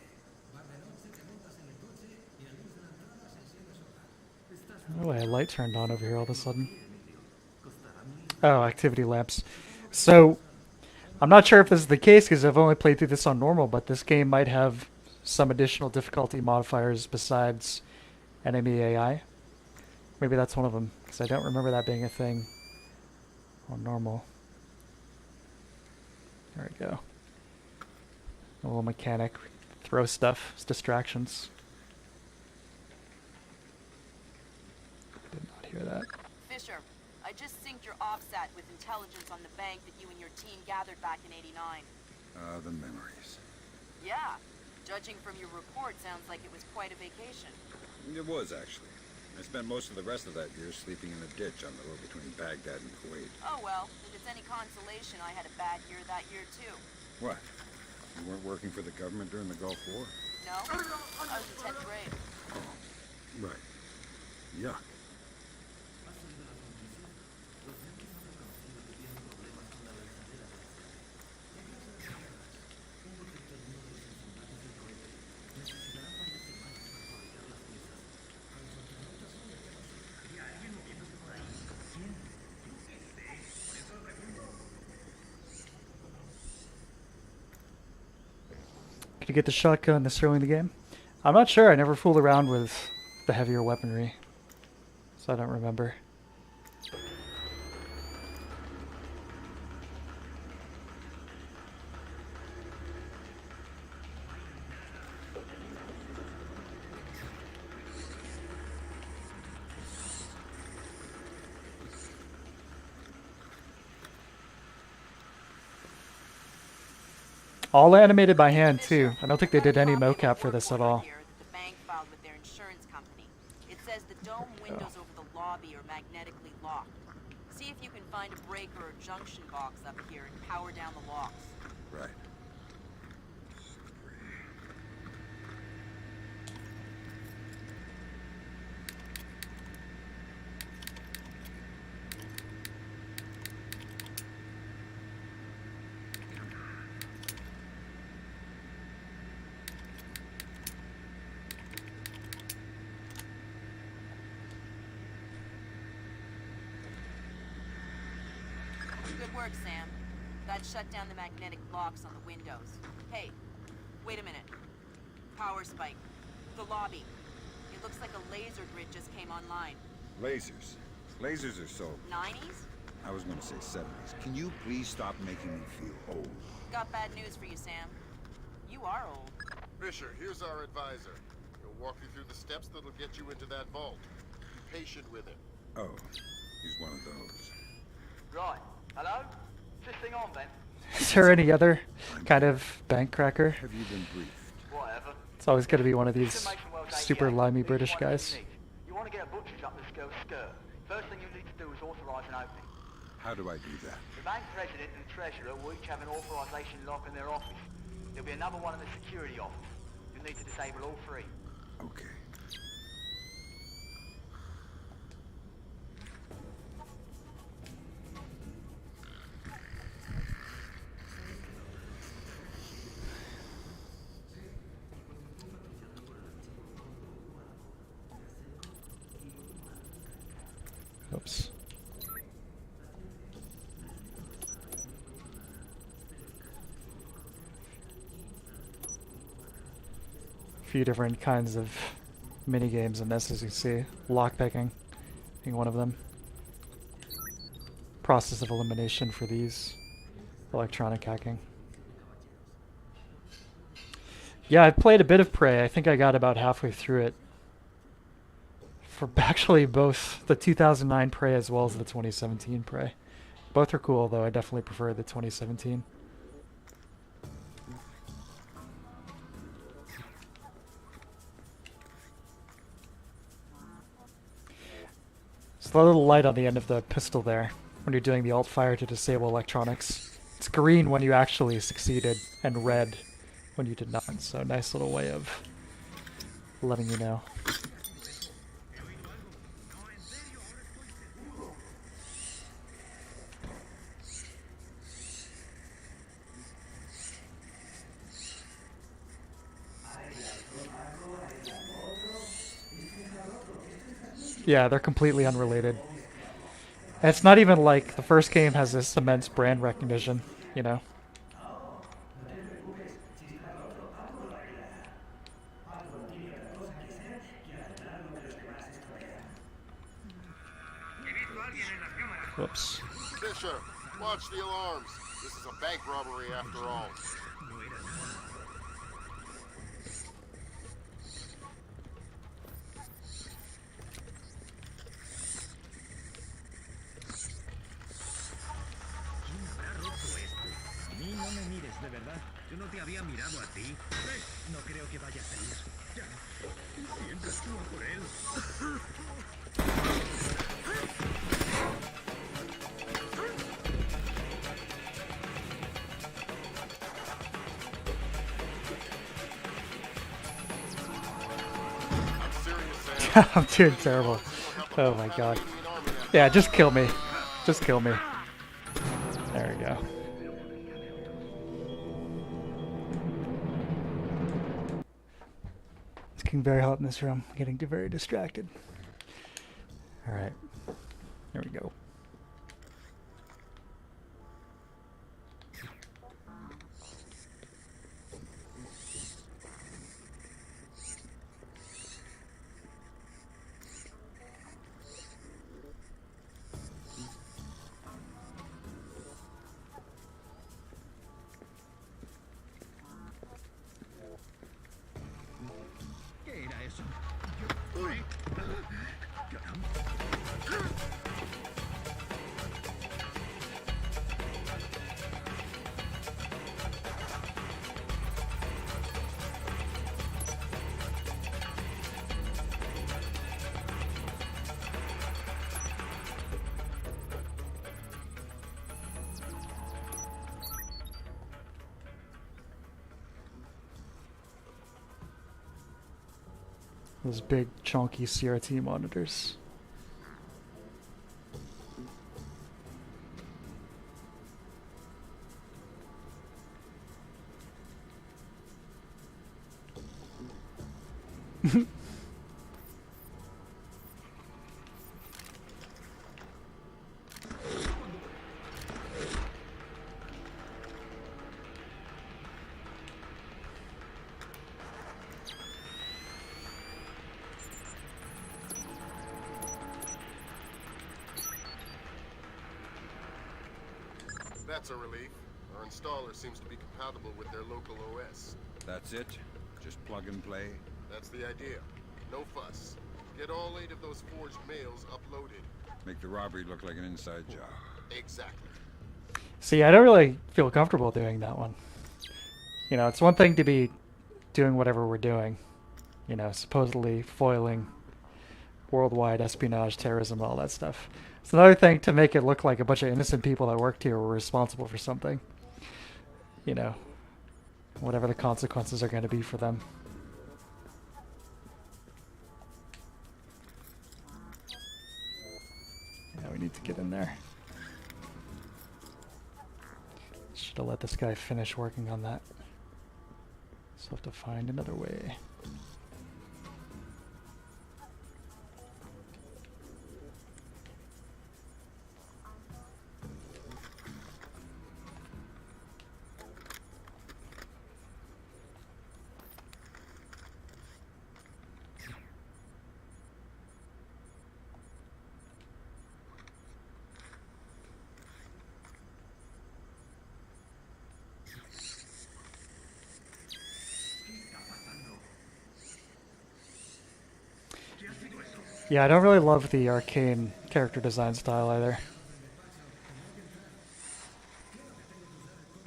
vas de noche, te montas en el coche y la luz de la entrada se enciende sola. Estás... Oh, a light turned on over here all of a sudden. Oh, activity lamps. So, I'm not sure if this is the case because I've only played through this on normal, but this game might have some additional difficulty modifiers besides enemy AI. Maybe that's one of them, because I don't remember that being a thing on normal. There we go. A little mechanic. Throw stuff. It's distractions. Did not hear that. Fisher, I just synced your offset with intelligence on the bank that you and your team gathered back in '89. The memories. Yeah. Judging from your report, sounds like it was quite a vacation. It was, actually. I spent most of the rest of that year sleeping in a ditch on the road between Baghdad and Kuwait. Oh well, if it's any consolation, I had a bad year that year too. What? You weren't working for the government during the Gulf War? No? I was in 10th grade. Oh, right. Yuck. Could you get the shotgun this early in the game? I'm not sure. I never fooled around with the heavier weaponry, so I don't remember. All animated by hand too. I don't think they did any mocap for this at all. The bank filed with their insurance company. It says the dome windows over the lobby are magnetically locked. See if you can find a breaker or junction box up here and power down the locks. Right. Good work, Sam. That shut down the magnetic locks on the windows. Hey, wait a minute. Power spike. The lobby. It looks like a laser grid just came online. Lasers. Lasers are so... 90s? I was gonna say 70s. Can you please stop making me feel old? Got bad news for you, Sam. You are old. Fisher, here's our advisor. He'll walk you through the steps that'll get you into that vault. Be patient with him. Oh, he's one of those. Right. Hello? Is this thing on then? Is there any other kind of bank cracker? Have you been briefed? Whatever. It's always going to be one of these super limey British guys. You want to get a butcher's up this girl's skirt. First thing you need to do is authorize an opening. How do I do that? The bank president and treasurer will each have an authorization lock in their office. There'll be another one in the security office. You'll need to disable all three. Okay. few different kinds of mini games in this, as you see. Lockpicking being one of them. Process of elimination for these. Electronic hacking. Yeah, I played a bit of Prey. I think I got about halfway through it. For actually both the 2009 Prey as well as the 2017 Prey. Both are cool, though I definitely prefer the 2017. So the little light on the end of the pistol there, when you're doing the alt fire to disable electronics. It's green when you actually succeeded, and red when you did not. So nice little way of letting you know. Yeah, they're completely unrelated. And it's not even like the first game has this immense brand recognition, you know? Whoops. Fisher, watch the alarms. This is a bank robbery after all. No me mires, de verdad. Yo no te había mirado a ti. No creo que vaya a salir. Ya. Siempre actúa por él. I'm doing terrible. Oh my god. Yeah, just kill me. Just kill me. There we go. It's getting very hot in this room. I'm getting very distracted. Alright. There we go. ¿Qué era eso? Those big, chunky CRT monitors. That's a relief. Our installer seems to be compatible with their local OS. That's it? Just plug and play? That's the idea. No fuss. Get all 8 of those forged mails uploaded. Make the robbery look like an inside job. Exactly. See, I don't really feel comfortable doing that one. You know, it's one thing to be doing whatever we're doing. You know, supposedly foiling worldwide espionage, terrorism, all that stuff. It's another thing to make it look like a bunch of innocent people that worked here were responsible for something. You know, whatever the consequences are going to be for them. Yeah, we need to get in there. Should have let this guy finish working on that. So have to find another way. Yeah, I don't really love the arcane character design style either.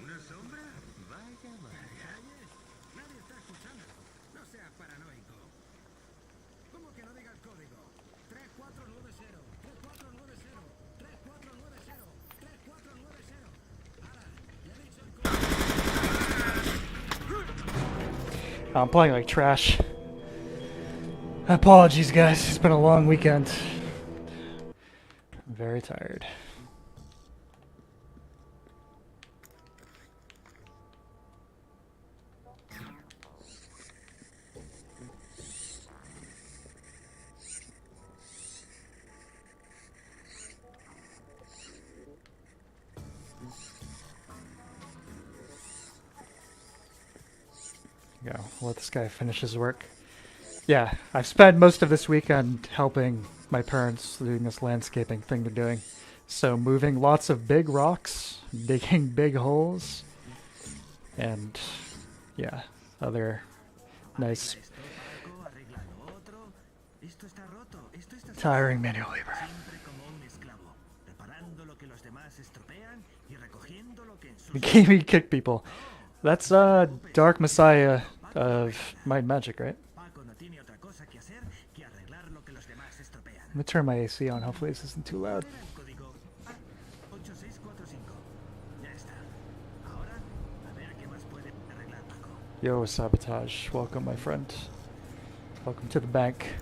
¿Una sombra? Vaya, vaya. Nadie está escuchando. No seas paranoico. ¿Cómo que no diga el código? 3490, 3490, 3490, 3490. Ahora, le he dicho el código. I'm playing like trash. Apologies, guys. It's been a long weekend. I'm very tired. Go. I'll let this guy finish his work. Yeah, I've spent most of this weekend helping my parents doing this landscaping thing they're doing. So moving lots of big rocks, digging big holes, and yeah, other nice tiring manual labor. The gaming kick people. That's Dark Messiah of Might and Magic, right? Let me turn my AC on. Hopefully this isn't too loud. Yo, Sabotage. Welcome, my friend. Welcome to the bank.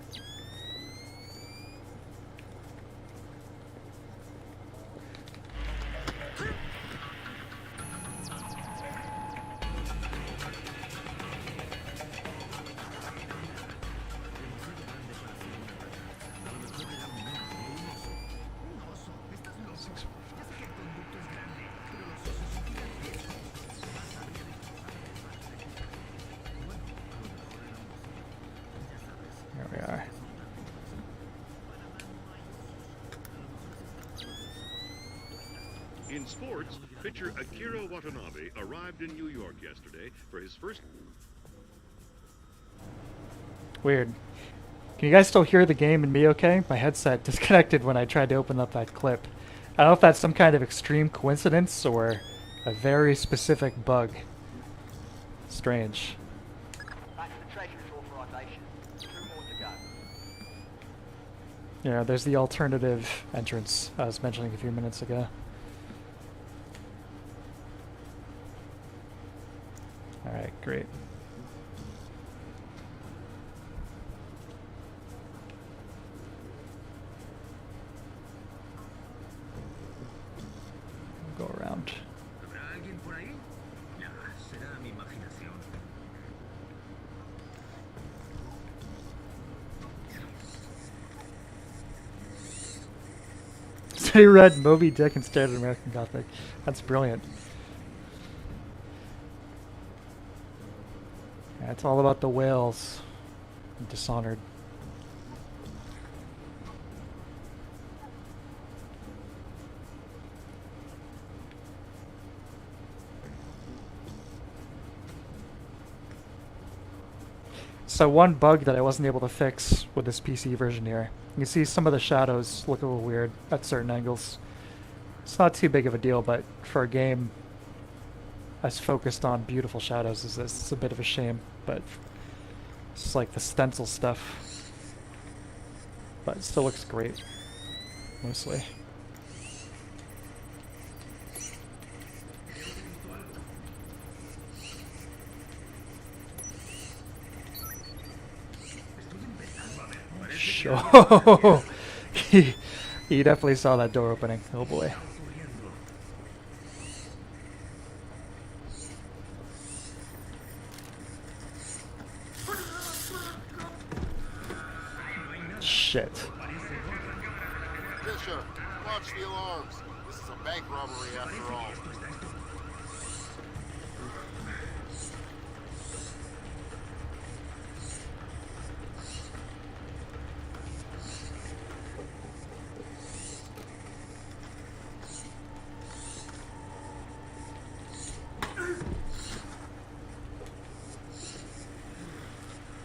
Here we are. In sports, pitcher Akira Watanabe arrived in New York yesterday for his first... Weird. Can you guys still hear the game and me okay? My headset disconnected when I tried to open up that clip. I don't know if that's some kind of extreme coincidence or a very specific bug. Strange. Back to the treasurer's authorization. 2 more to go. Yeah, there's the alternative entrance I was mentioning a few minutes ago. Alright, great. We'll go around. ¿Habrá alguien por ahí? Ya, será mi imaginación. They read Moby Dick in Standard American Gothic. That's brilliant. Yeah, it's all about the whales. And Dishonored. So one bug that I wasn't able to fix with this PC version here. You can see some of the shadows look a little weird at certain angles. It's not too big of a deal, but for a game as focused on beautiful shadows as this, it's a bit of a shame. But it's like the stencil stuff. But it still looks great, mostly. Sure. he definitely saw that door opening. Oh boy. Shit. Bishop, watch the alarms. This is a bank robbery after all.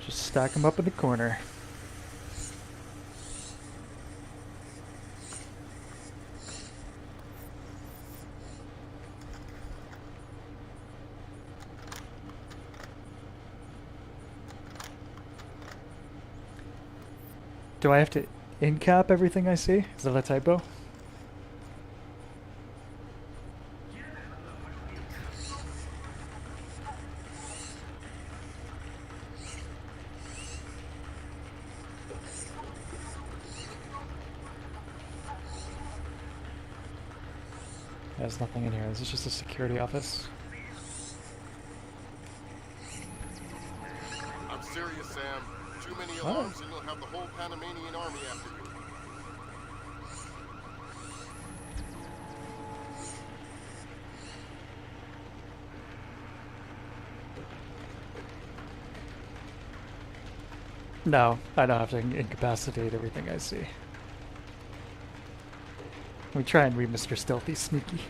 Just stack them up in the corner. Do I have to in-cap everything I see? Is that a typo? There's nothing in here. This is just a security office. I'm serious, Sam. Too many alarms and you'll have the whole Panamanian army after you. No, I don't have to incapacitate everything I see. We try and read Mr. Stealthy Sneaky.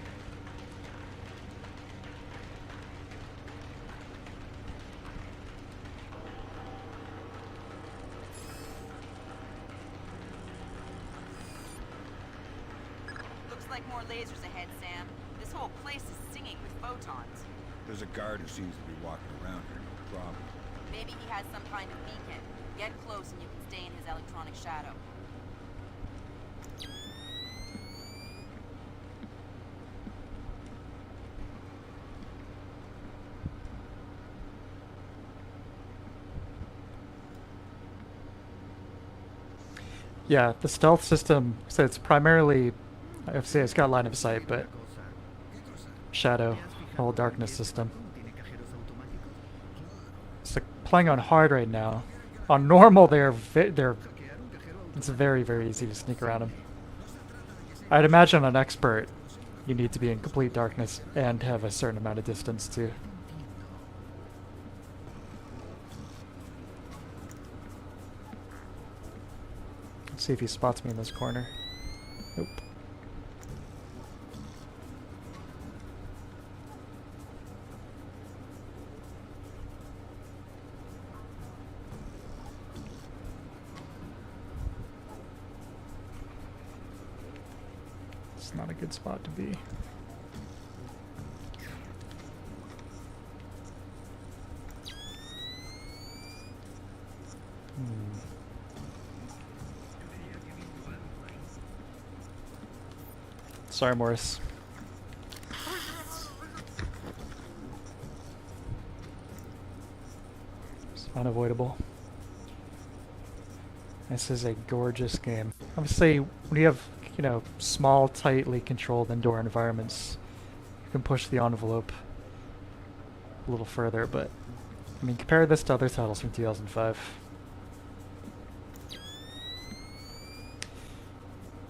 Looks like more lasers ahead, Sam. This whole place is singing with photons. There's a guard who seems to be walking around here, no problem. Maybe he has some kind of beacon. Get close and you can stay in his electronic shadow. Yeah, the stealth system, so it's primarily, I have to say it's got line of sight, but shadow, whole darkness system. It's like playing on hard right now. On normal, it's very, very easy to sneak around them. I'd imagine on expert, you need to be in complete darkness and have a certain amount of distance too. Let's see if he spots me in this corner. Nope. It's not a good spot to be. Sorry, Morris. It's unavoidable. This is a gorgeous game. Obviously, when you have, you know, small, tightly controlled indoor environments, you can push the envelope a little further, but I mean, compare this to other titles from 2005.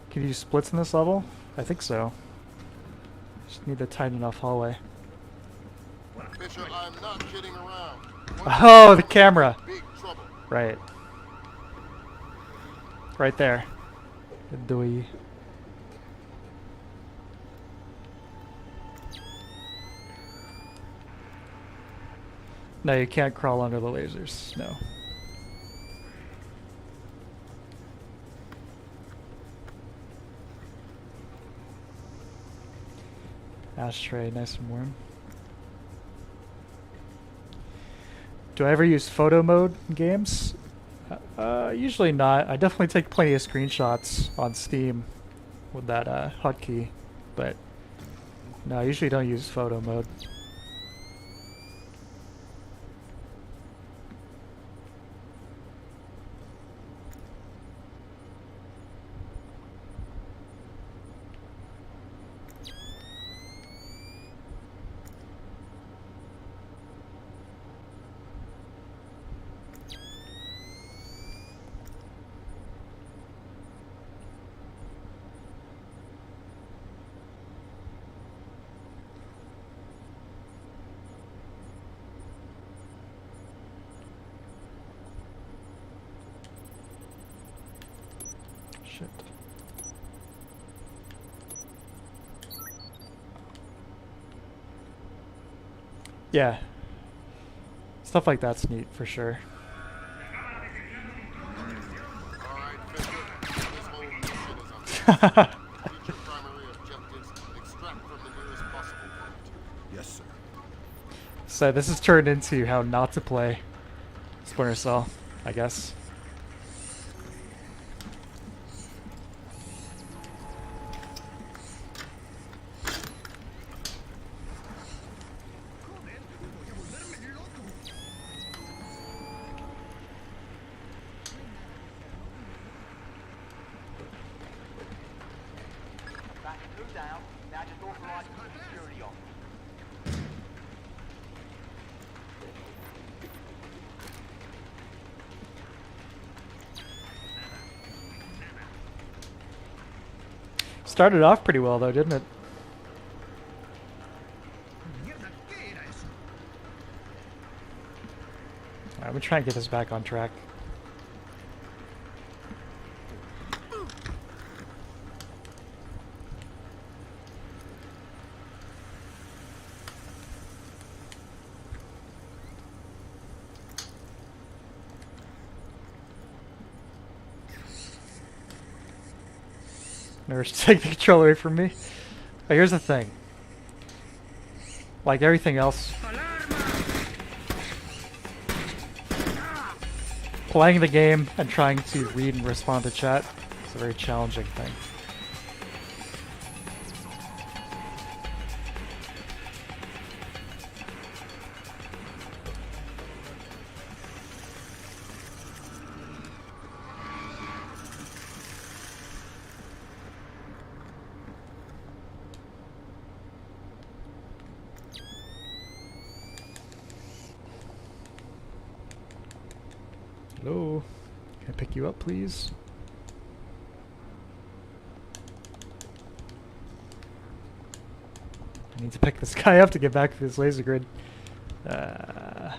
Can you use splits in this level? I think so. Just need a tight enough hallway. Fisher, I'm not kidding around. Oh, the camera! Big trouble. Right. Right there. Good doy. No, you can't crawl under the lasers. No. Ashtray, nice and warm. Do I ever use photo mode in games? Usually not. I definitely take plenty of screenshots on Steam with that hotkey, but no, I usually don't use photo mode. Shit. Yeah. Stuff like that's neat for sure. Alright, Fisher. This whole mission is on. Future primary objectives, extract from the nearest possible point. Yes, sir. So this has turned into how not to play Splinter Cell, I guess. down. Now just authorize the security off. Started off pretty well though, didn't it? Alright, we'll try and get this back on track. Never take the controller away from me. But here's the thing. Like everything else, playing the game and trying to read and respond to chat is a very challenging thing. Hello? Can I pick you up, please? I need to pick this guy up to get back to this laser grid. I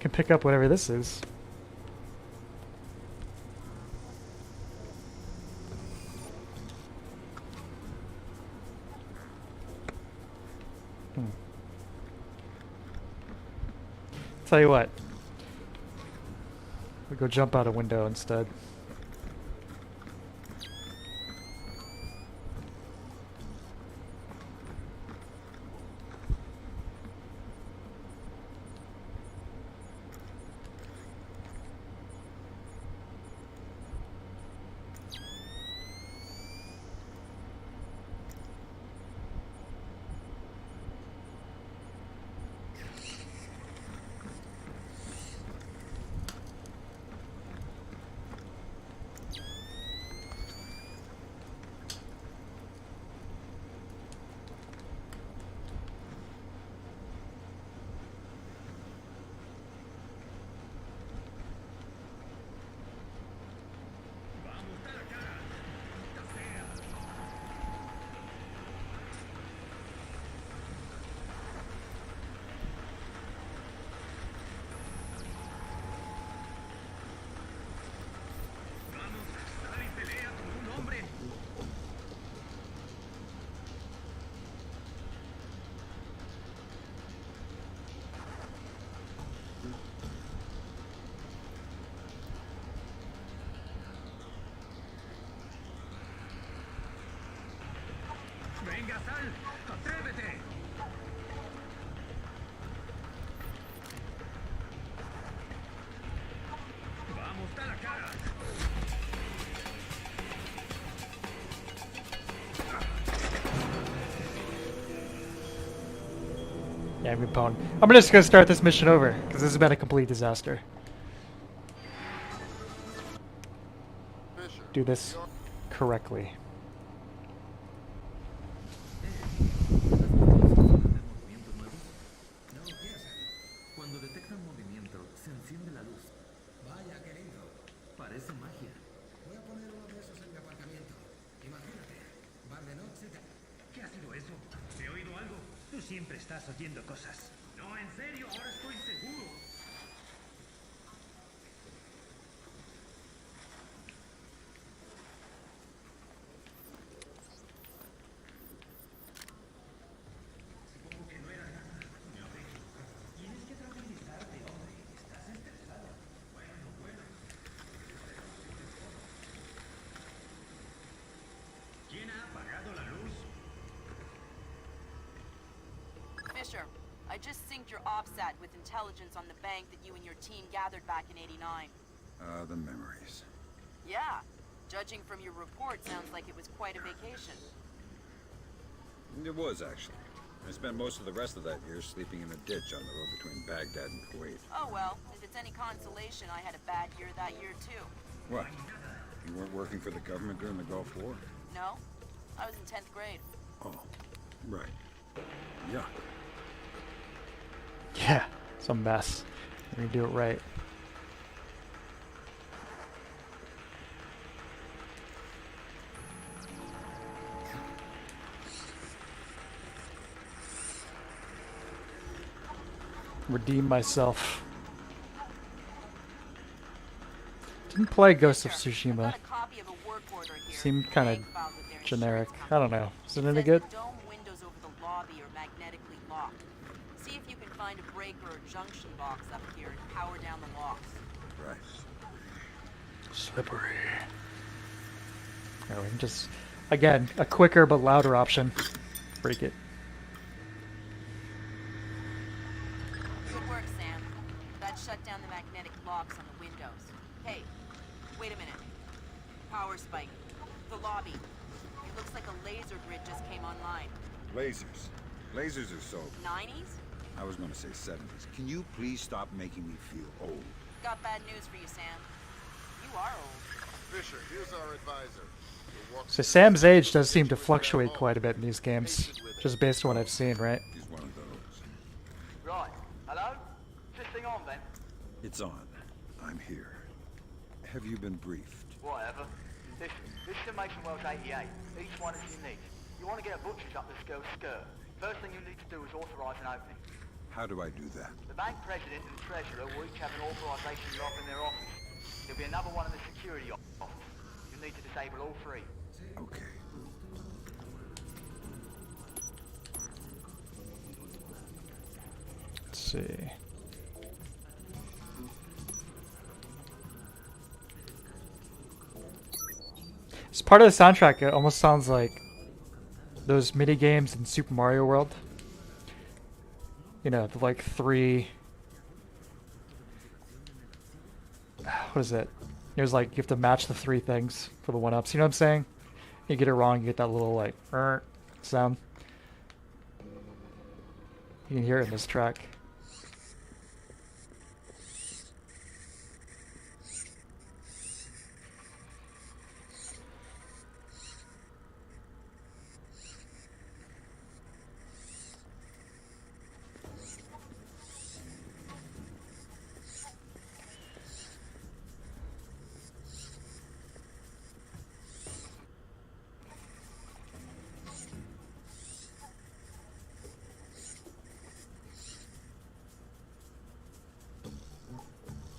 can pick up whatever this is. Tell you what, we'll go jump out a window instead. Venga, sal, atrévete. Vamos, da la cara. Yeah, I'm pwn. I'm just gonna start this mission over because this has been a complete disaster. Fisher, Do this correctly. Cuando detectan movimiento, se enciende la luz. Vaya, qué lindo. Parece magia. Voy a poner uno de esos en mi aparcamiento. Imagínate, bar de noche. ¿Qué ha sido eso? ¿He oído algo? Tú siempre estás oyendo cosas. No, en serio, ahora estoy seguro. Supongo que no era nada. Me habré equivocado. Tienes que tranquilizarte, hombre. Estás estresado. Bueno. ¿Quién ha apagado la luz? Fisher, I just synced your OPSAT with intelligence on the bank that you and your team gathered back in '89. The memories. Yeah. Judging from your report, sounds like it was quite a vacation. It was, actually. I spent most of the rest of that year sleeping in a ditch on the road between Baghdad and Kuwait. Oh well, if it's any consolation, I had a bad year that year too. What? You weren't working for the government during the Gulf War? No? I was in 10th grade. Oh, right. Yuck. Yeah, it's a mess. We're gonna do it right. Redeem myself. Didn't play Ghost of Tsushima. Seemed kind of generic. I don't know. Is it any good? Dome windows over the lobby are magnetically locked. See if you can find a breaker or junction box up here and power down the locks. Right. Slippery. Oh, we can just, again, a quicker but louder option. Break it. Good work, Sam. That shut down the magnetic locks on the windows. Hey, wait a minute. Power spike. The lobby. It looks like a laser grid just came online. Lasers. Lasers are so... 90s? I was gonna say 70s. Can you please stop making me feel old? Got bad news for you, Sam. You are old. Fisher, here's our advisor. You'll walk So Sam's age does seem to fluctuate quite a bit in these games, just based on what I've seen, right? He's one of those. Right. Hello? This thing on then? It's on. I'm here. Have you been briefed? Whatever. Listen, this is Mason Wells 88. Each one is unique. You want to get a butcher's up the skirt. First thing you need to do is authorise an opening. How do I do that? The bank president and treasurer will each have an authorisation lock in their office. There'll be another one in the security office. You'll need to disable all three. Okay. Let's see. As part of the soundtrack, it almost sounds like those mini games in Super Mario World. You know, the like three. What is it? There's like you have to match the three things for the one ups. You know what I'm saying? You get it wrong, you get that little like sound. You can hear it in this track.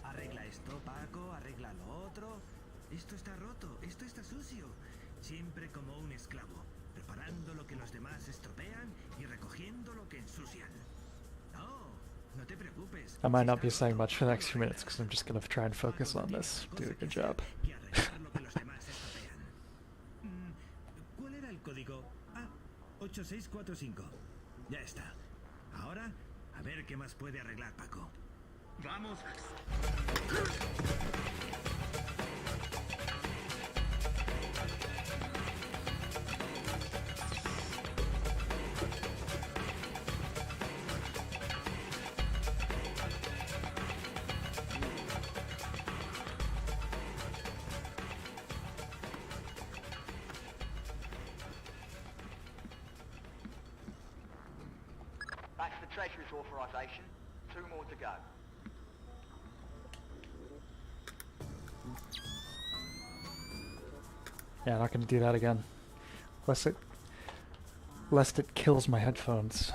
Arregla esto, Paco, arregla lo otro. Esto está roto, esto está sucio. Siempre como un esclavo, preparando lo que los demás estropean y recogiendo lo que ensucian. No, no te preocupes. I might not be saying much for the next few minutes because I'm just going to try and focus on this. Do a good job. Y arreglar lo que los demás estropean. ¿Cuál era el código? Ah, 8645. Ya está. Ahora, a ver qué más puede arreglar Paco. Vamos. That's the treasurer's authorisation. 2 more to go. Yeah, I'm not going to do that again. Lest it kills my headphones.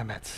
Damn it.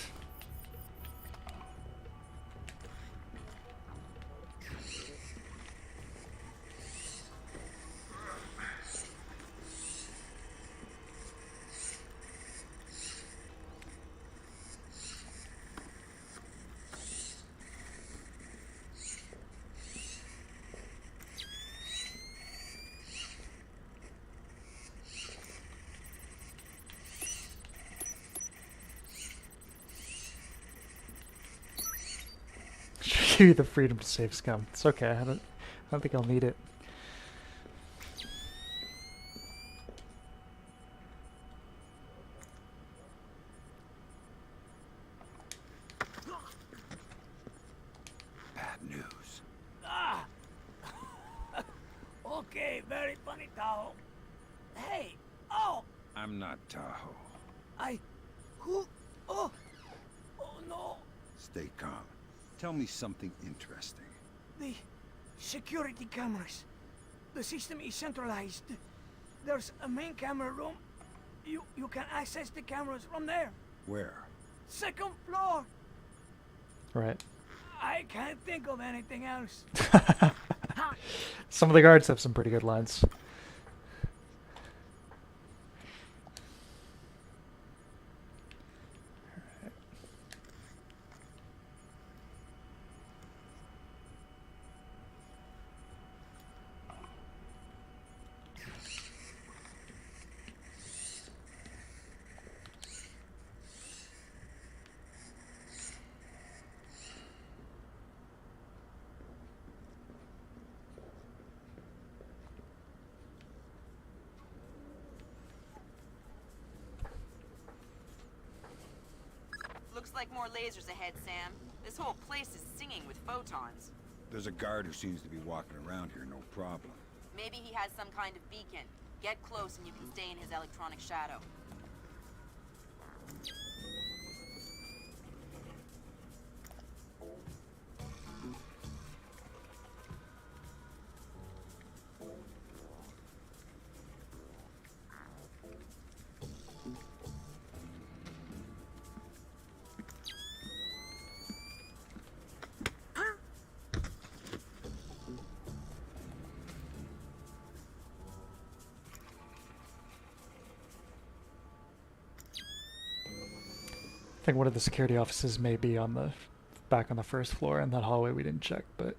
Should give you the freedom to save scum. It's okay. I don't think I'll need it. Bad news. Ah! Okay, very funny, Tahoe. Hey! Oh! I'm not Tahoe. Who? Oh! Oh no! Stay calm. Tell me something interesting. The security cameras. The system is centralized. There's a main camera room. You can access the cameras from there. Where? Second floor. Right. I can't think of anything else. Some of the guards have some pretty good lines. Looks like more lasers ahead, Sam. This whole place is singing with photons. There's a guard who seems to be walking around here, no problem. Maybe he has some kind of beacon. Get close and you can stay in his electronic shadow. I think one of the security offices may be on the back on the first floor in that hallway we didn't check, but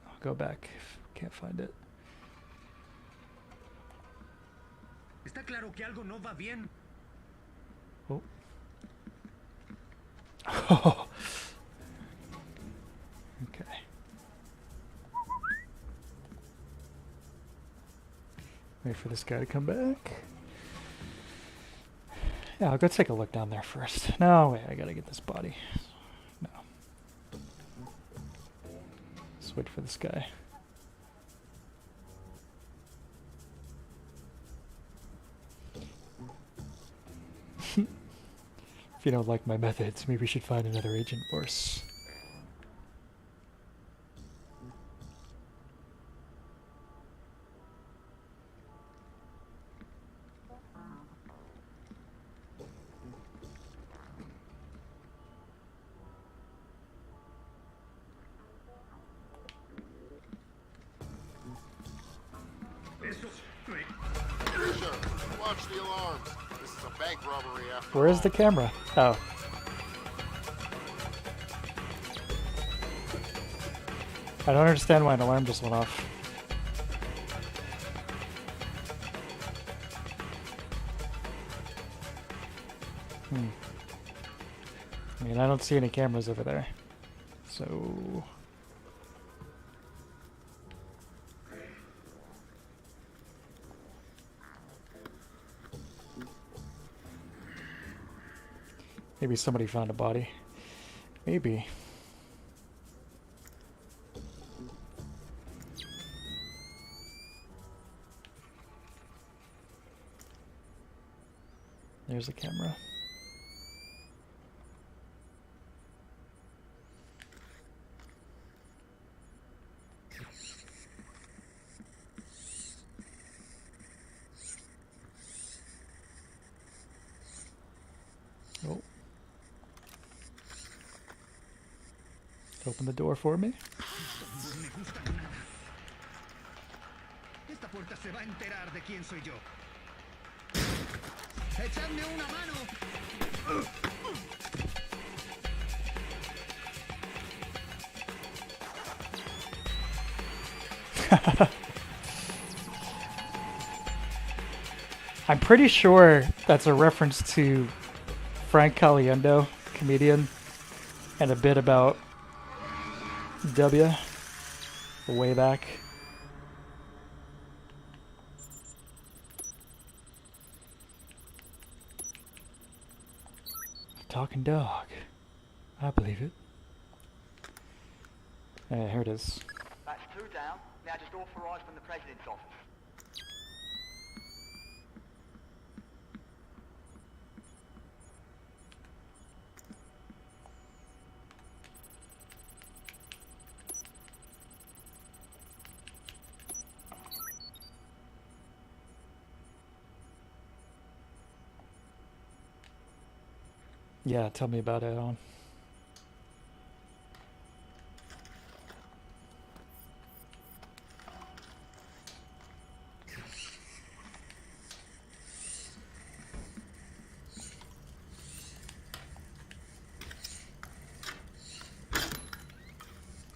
I'll go back if we can't find it. Está claro que algo no va bien. Oh. Oh. Okay. Wait for this guy to come back. Yeah, I'll go take a look down there first. No, wait, I gotta get this body. No. Let's wait for this guy. If you don't like my methods, maybe we should find another agent force. Sure. Watch the alarms. This is a bank robbery after Where is all. the camera? Oh. I don't understand why an alarm just went off. I mean, I don't see any cameras over there. So... maybe somebody found a body. Maybe. There's a camera. Oh. Open the door for me. No me gustan nada. Esta puerta se va a enterar de quién soy yo. ¡Echadme una mano! I'm pretty sure that's a reference to Frank Caliendo, comedian, and a bit about W way back. Talking dog. I believe it. Yeah, here it is. That's 2 down. Now just authorised from the President's office. Yeah, tell me about it, Alan.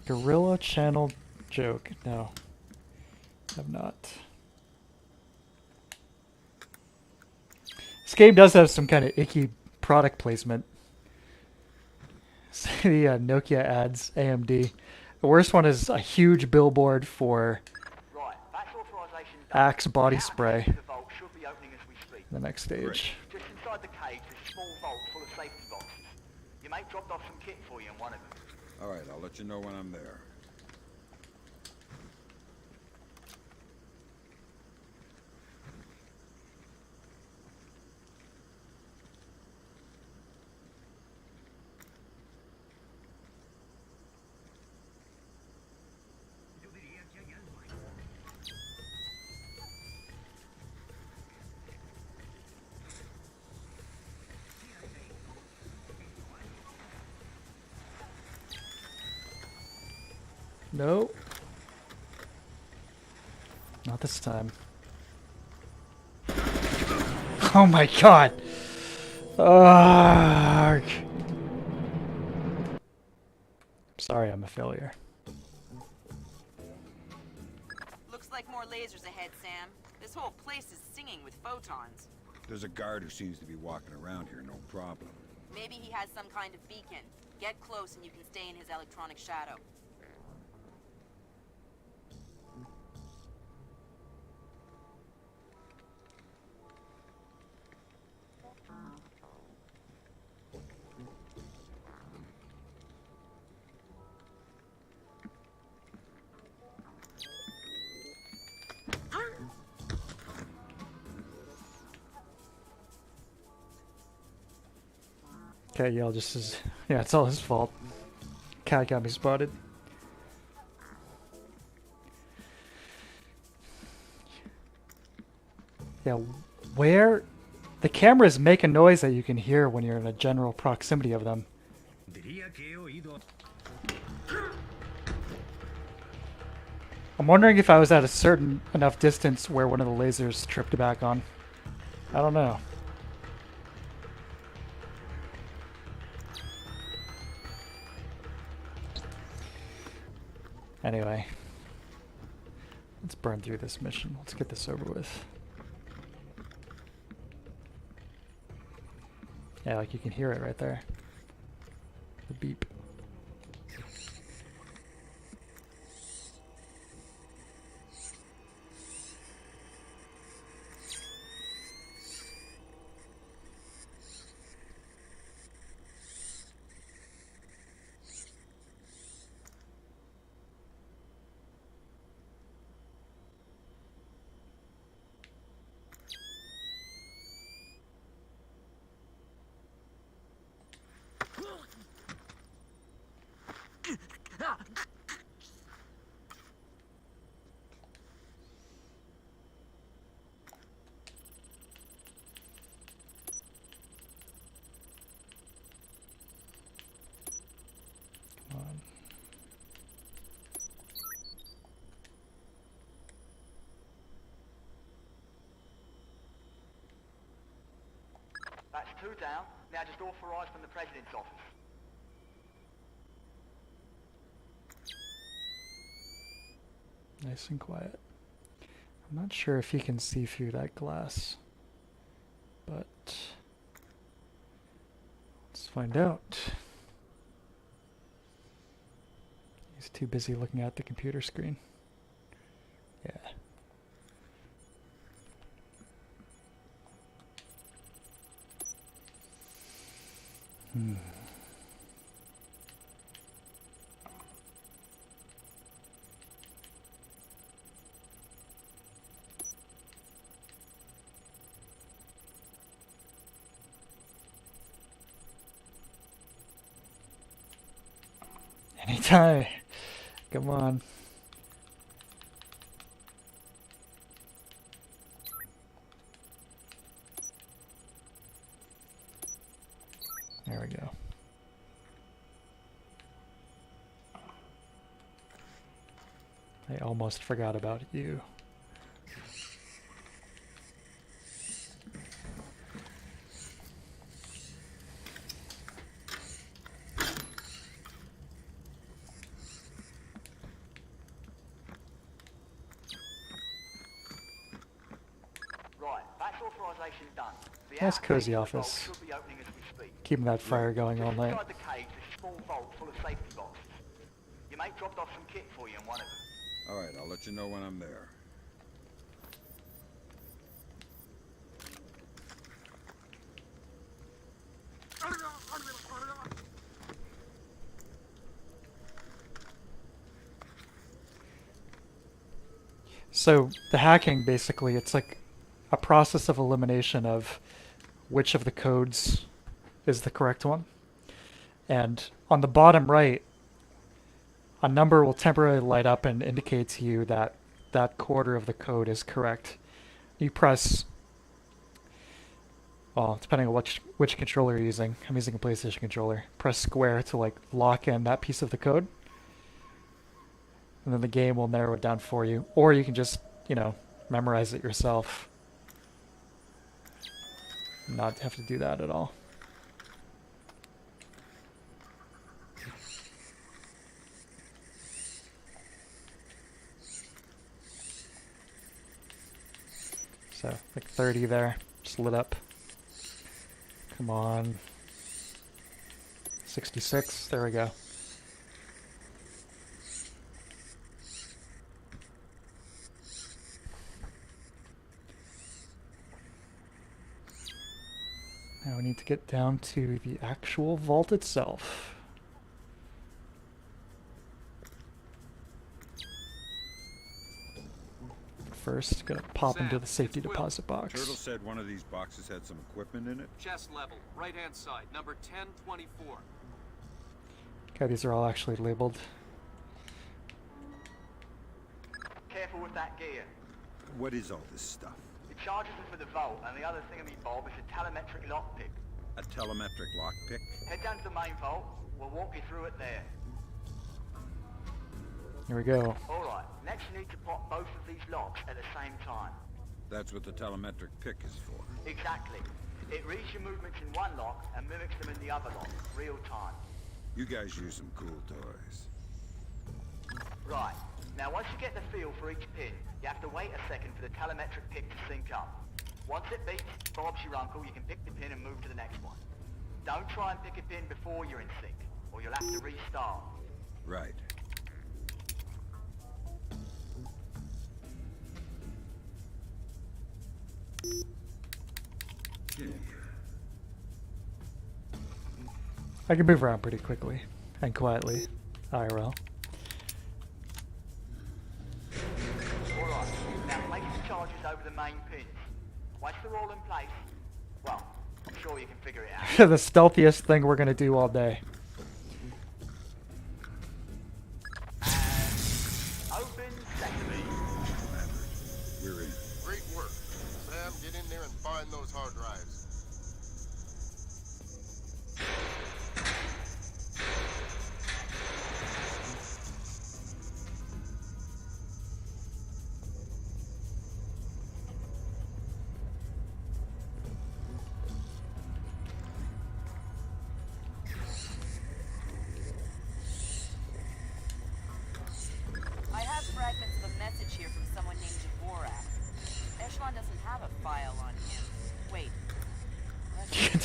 Gorilla Channel joke. No, have not. This game does have some kind of icky product placement. The Nokia ads, AMD. The worst one is a huge billboard for Right, that's authorisation done. Axe body The spray. outer gate to the vault should be opening as we speak. The next stage. Just inside the cage, there's a small vault full of safety boxes. Your mate dropped off some kit for you in one of them. All right, I'll let you know when I'm there. Yo diría que hay algo ahí. No. Not this time. Oh my god! Ugh. Sorry, I'm a failure. Looks like more lasers ahead, Sam. This whole place is singing with photons. There's a guard who seems to be walking around here, no problem. Maybe he has some kind of beacon. Get close and you can stay in his electronic shadow. Okay, yeah, just as yeah, it's all his fault. Cat got me spotted. Yeah, where the cameras make a noise that you can hear when you're in a general proximity of them. Diría que he oído. I'm wondering if I was at a certain enough distance where one of the lasers tripped back on. I don't know. Anyway, let's burn through this mission. Let's get this over with. Yeah, like you can hear it right there. The beep. down. Now just authorised from the President's office. Nice and quiet. I'm not sure if he can see through that glass, but let's find out. He's too busy looking at the computer screen. Yeah. Anytime. Come on. There we go. I almost forgot about you. Right, that's authorisation done. The Nice outer cozy gate of the vault office. should be opening as we speak. Keeping that fire going all Just night. inside the cage, there's a small vault full of safety boxes. Your mate dropped off some kit for you in one of them. All right, I'll let you know when I'm there. So the hacking, basically, it's like a process of elimination of which of the codes is the correct one. And on the bottom right, a number will temporarily light up and indicate to you that that quarter of the code is correct. You press, well, depending on which controller you're using. I'm using a PlayStation controller. Press square to like lock in that piece of the code. And then the game will narrow it down for you. Or you can just, you know, memorize it yourself. Not have to do that at all. So, like 30 there, just lit up. Come on. 66, there we go. Now we need to get down to the actual vault itself. First, gonna pop into the safety deposit box. Turtle said one of these boxes had some equipment in it. Chest level, right-hand side, number 1024. Okay, these are all actually labeled. Careful with that gear. What is all this stuff? It charges them for the vault, and the other thingamy-bob is a telemetric lockpick. A telemetric lockpick? Head down to the main vault. We'll walk you through it there. Here we go. Alright, next you need to pop both of these locks at the same time. That's what the telemetric pick is for. Exactly. It reads your movements in one lock and mimics them in the other lock, real time. You guys use some cool toys. Right. Now once you get the feel for each pin, you have to wait a second for the telemetric pick to sync up. Once it beeps, Bob's your uncle, you can pick the pin and move to the next one. Don't try and pick a pin before you're in sync, or you'll have to restart. Right. I can move around pretty quickly and quietly, IRL. Alright, now place the charges over the main pins. Once they're all in place, well, I'm sure you can figure it out. The stealthiest thing we're gonna do all day. Open sesame. We're in. Great work. Sam, get in there and find those hard drives.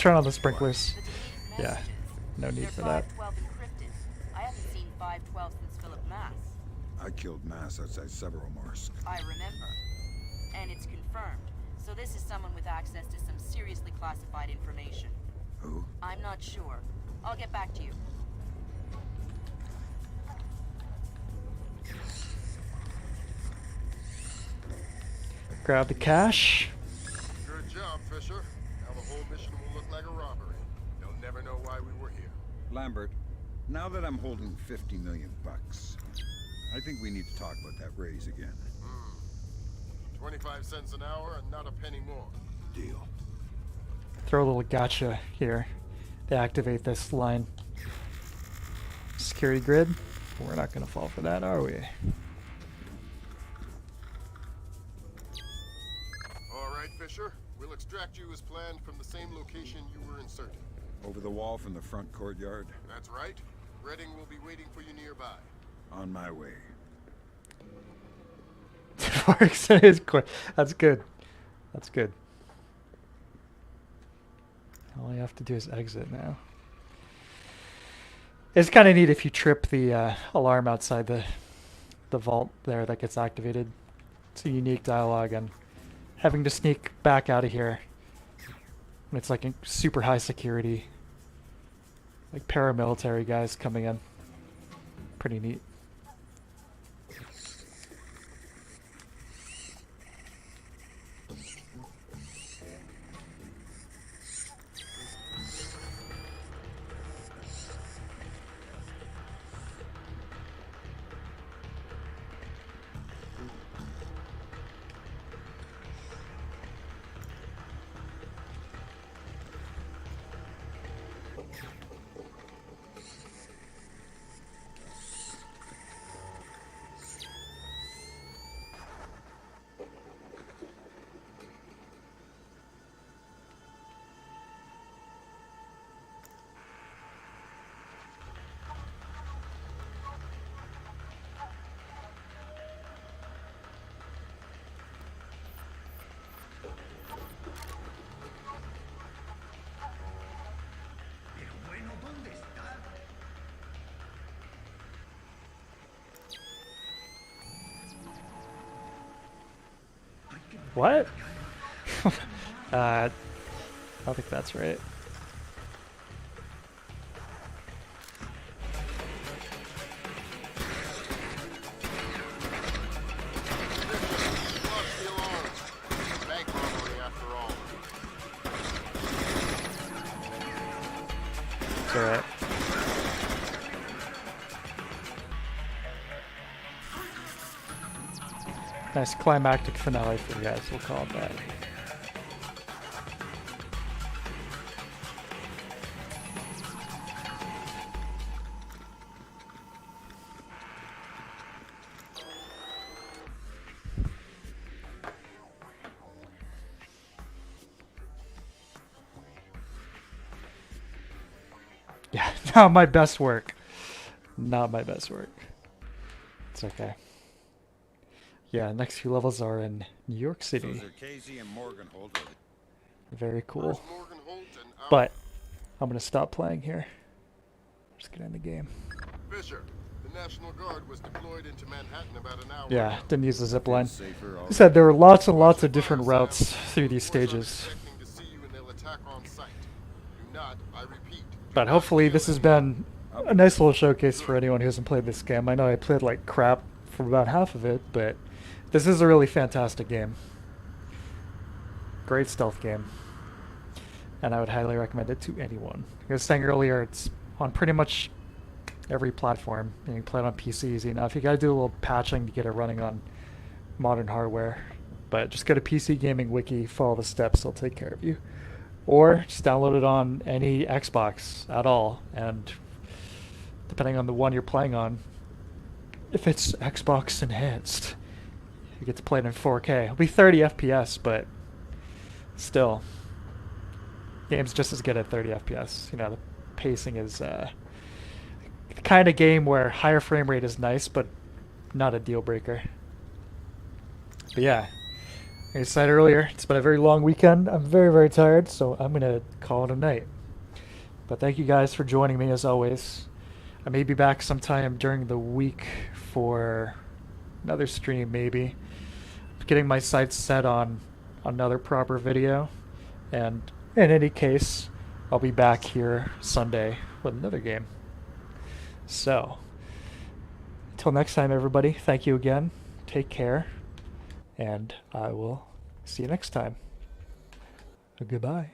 turn on the sprinklers. The delete Yeah, messages. no need They're for that. 512 encrypted. I haven't seen 512 since Philip Mass. I killed Mass outside Severomorsk. I remember. And it's confirmed. So this is someone with access to some seriously classified information. Who? I'm not sure. I'll get back to you. Grab the cash. Good job, Fisher. Now the whole mission will look like a robbery. They'll never know why we were here. Lambert, now that I'm holding 50 million bucks, I think we need to talk about that raise again. 25 cents an hour and not a penny more. Deal. Throw a little gotcha here to activate this line. Security grid. We're not going to fall for that, are we? All right, Fisher. We'll extract you as planned from the same location you were inserted. Over the wall from the front courtyard? That's right. Redding will be waiting for you nearby. On my way. Works in his quick. That's good. That's good. All you have to do is exit now. It's kind of neat if you trip the alarm outside the vault there that gets activated. It's a unique dialogue, and having to sneak back out of here when it's like in super high security, like paramilitary guys coming in. Pretty neat. Pero bueno, ¿dónde está? What? I don't think that's right. Watch the alarm. Bank robbery after all. It's alright. Nice climactic finale for you guys, we'll call it that. Yeah, not my best work. Not my best work. It's okay. Yeah, next few levels are in New York City. So Casey and Morganholt are Very cool. First Morganholt and out. But I'm gonna stop playing here. Just get in the game. Fisher, the National Guard was deployed into Manhattan about an hour Yeah, ago. didn't use the zip line. safer. He said there were lots and lots of different routes through these stages. Expecting to see you and they'll attack on sight. Do not, I repeat. But hopefully this has been a nice little showcase for anyone who hasn't played this game. I know I played like crap for about half of it, but this is a really fantastic game. Great stealth game. And I would highly recommend it to anyone. I was saying earlier, it's on pretty much every platform. You can play it on PC easy enough. You gotta do a little patching to get it running on modern hardware. But just go to PC Gaming Wiki, follow the steps, they'll take care of you. Or just download it on any Xbox at all, and depending on the one you're playing on, if it's Xbox enhanced, you get to play it in 4K. It'll be 30 FPS, but still, game's just as good at 30 FPS. You know, the pacing is the kind of game where higher frame rate is nice, but not a deal breaker. But yeah, Like I said earlier, it's been a very long weekend. I'm very, very tired, so I'm going to call it a night. But thank you guys for joining me as always. I may be back sometime during the week for another stream, maybe. Getting my sights set on another proper video. And in any case, I'll be back here Sunday with another game. So, until next time, everybody, thank you again. Take care. And I will see you next time. Goodbye.